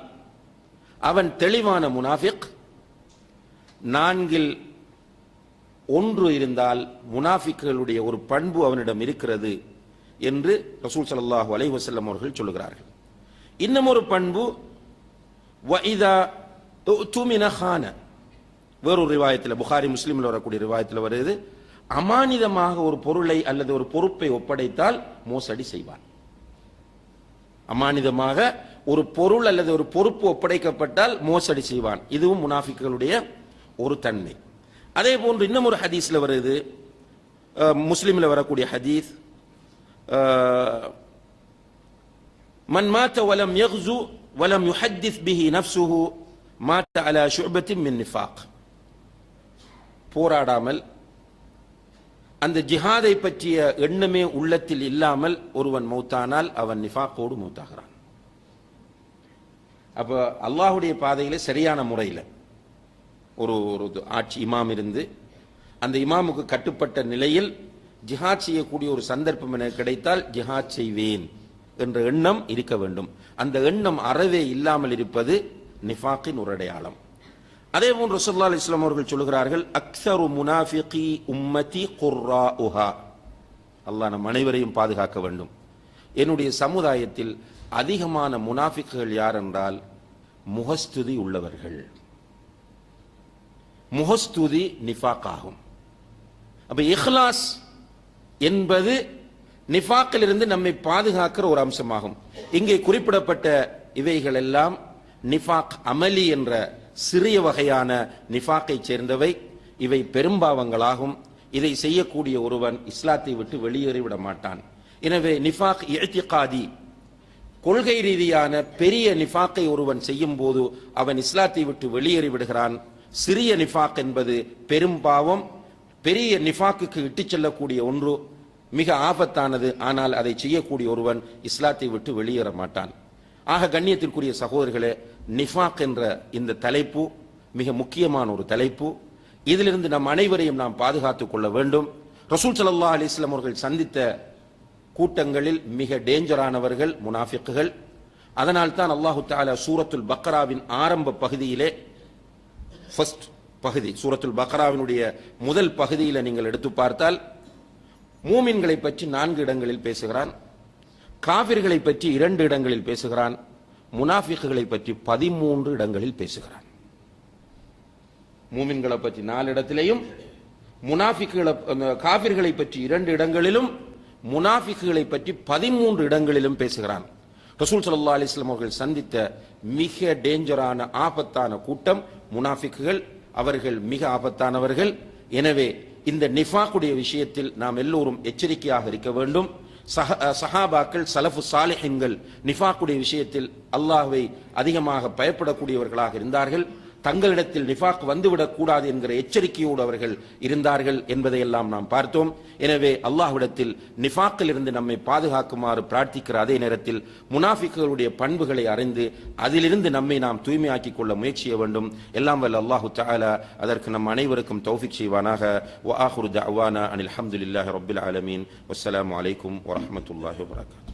அவன் தெளிவான முனாஃபிக். 4ல் 1 இருந்தால் முனாஃபிக்குகளுடைய ஒரு பண்பு அவனிடம் இருக்கிறது என்று ரசூல் ஸல்லல்லாஹு அலைஹி வஸல்லம் அவர்கள் சொல்லுகிறார்கள். இன்னும் ஒரு பண்பு வஇதா துமின கான, வேறொரு ரிவாயத்தில், புகாரி முஸ்லிமில் வரக்கூடிய ரிவாயத்தில் வருது, அமானிதமாக ஒரு பொருளை அல்லது ஒரு பொறுப்பை ஒப்படைத்தால் மோசடி செய்வான். அமானிதமாக ஒரு பொருள் அல்லது ஒரு பொறுப்பு ஒப்படைக்கப்பட்டால் மோசடி செய்வான். இதுவும் முனாஃபிக்குகளுடைய ஒரு தன்மை. அதே போன்று இன்னும் ஒரு ஹதீஸ்ல வருது, முஸ்லிமில் வரக்கூடிய ஹதீஸ், மன் மாத வலம் யக்ஸு வலம் யுஹத்திஸ் பிஹி நஃப்ஸுஹு மாத அலா ஷுஅபத்தின் மின் நிஃபாக். போராடாமல் அந்த ஜிஹாதை பற்றிய எண்ணமே உள்ளத்தில் இல்லாமல் ஒருவன் மௌத்தானால் அவன் நிஃபாக்கோடு மௌத்தாகிறான். அப்ப அல்லாஹ்வுடைய பாதையில சரியான முறையில் ஒரு ஆட்சி இமாம் இருந்து அந்த இமாமுக்கு கட்டுப்பட்ட நிலையில் ஜிஹாத் செய்யக்கூடிய ஒரு சந்தர்ப்பம் எனக்கு கிடைத்தால் ஜிஹாத் செய்வேன் என்ற எண்ணம் இருக்க வேண்டும். அந்த எண்ணம் அறவே இல்லாமல் இருப்பது நிஃபாக்கின் ஒரு அடையாளம். அதே போன்று ரசூலுல்லாஹி ஸல்லல்லாஹு அலைஹி வஸல்லம் அவர்கள் சொல்கிறார்கள், அக்ஸரு முனாஃபிகி உம்மதி குர்ராஉஹா. அல்லாஹ் நம் அனைவரையும் பாதுகாக்க வேண்டும். என்னுடைய சமுதாயத்தில் அதிகமான முனாஃபிக்குகள் யார் என்றால் முகஸ்துதி உள்ளவர்கள். முகஸ்துதி நிஃபாக் ஆகும். அப்ப இஹ்லாஸ் என்பது நிஃபாக்கில் இருந்து நம்மை பாதுகாக்கிற ஒரு அம்சமாகும். இங்கே குறிப்பிடப்பட்ட இவைகள் எல்லாம் நிஃபாக் அமலி என்ற சிறிய வகையான நிஃபாக்கை சேர்ந்தவை. இவை பெரும்பாவங்களாகும். இதை செய்யக்கூடிய ஒருவன் இஸ்லாத்தை விட்டு வெளியேறிவிட மாட்டான். எனவே நிஃபாக் இஅ்திகாதி, கொள்கை ரீதியான பெரிய நிஃபாக்கை ஒருவன் செய்யும் போது அவன் இஸ்லாத்தை விட்டு வெளியேறி விடுகிறான். சிறிய நிஃபாக் என்பது பெரும்பாவம், பெரிய நிஃபாக்குக்கு இட்டுச் செல்லக்கூடிய ஒன்று, மிக ஆபத்தானது. ஆனால் அதை செய்யக்கூடிய ஒருவன் இஸ்லாத்தை விட்டு வெளியேற மாட்டான். ஆக கண்ணியத்திற்குரிய சகோதரர்களே, நிஃபாக் என்ற இந்த தலைப்பு மிக முக்கியமான ஒரு தலைப்பு. இதிலிருந்து நம் அனைவரையும் நாம் பாதுகாத்துக் கொள்ள வேண்டும். ரசூல் ஸல்லல்லாஹு அலைஹி வஸல்லம் அவர்கள் சந்தித்த கூட்டங்களில் மிக டேஞ்சரானவர்கள் முனாஃபிக்குகள். அதனால் தான் அல்லாஹு தஆலா சூரத்துல் பக்ராவின் ஆரம்ப பகுதியிலே, ஃபர்ஸ்ட் பகுதி சூரத்துல் பக்ராவினுடைய முதல் பகுதியில் நீங்கள் எடுத்து பார்த்தால் மூமின்களை பற்றி 4 இடங்களில் பேசுகிறான், காஃபிர்களை பற்றி 2 இடங்களில் பேசுகிறான், முனாஃபிக்குகளை பற்றி 13 இடங்களில் பேசுகிறான். மூமின்களை பற்றி 4 இடத்திலேயும், முனாஃபிக்குகளை காஃபிர்களை பற்றி 2 இடங்களிலும், முனாஃபிக்குகளை பற்றி 13 இடங்களிலும் பேசுகிறான். ரசூல் ஸல்லல்லாஹு அலைஹி வஸல்லம் அவர்கள் சந்தித்த மிக டேஞ்சரான ஆபத்தான கூட்டம் முனாஃபிக்குகள். அவர்கள் மிக ஆபத்தானவர்கள். எனவே இந்த நிஃபாக்குடைய விஷயத்தில் நாம் எல்லோரும் எச்சரிக்கையாக இருக்க வேண்டும். சஹாபாக்கள், சலஃபு சாலிஹின்கள் நிஃபாக்குடைய விஷயத்தில் அல்லாஹ்வை அதிகமாக பயப்படக்கூடியவர்களாக இருந்தார்கள். தங்களிடத்தில் நிஃபாக் வந்துவிடக் கூடாது என்கிற எச்சரிக்கையோடு அவர்கள் இருந்தார்கள் என்பதையெல்லாம் நாம் பார்த்தோம். எனவே அல்லாஹ்விடத்தில் நிஃபாக்கில் இருந்து நம்மை பாதுகாக்குமாறு பிரார்த்திக்கிற அதே நேரத்தில் முனாஃபிக்குகளுடைய பண்புகளை அறிந்து அதிலிருந்து நம்மை நாம் தூய்மையாக்கிக் கொள்ள முயற்சிய வேண்டும். எல்லாம் வல்ல அல்லாஹு தஆலா அதற்கு நம் அனைவருக்கும் தௌஃபீக் செய்வானாக. வ ஆகிரு தஅவானா அனில் ஹம்துலில்லாஹி ரப்பில் ஆலமீன். வஸ்ஸலாமு அலைக்கும் வரஹ்மத்துல்லாஹி வபரகாத்துஹு.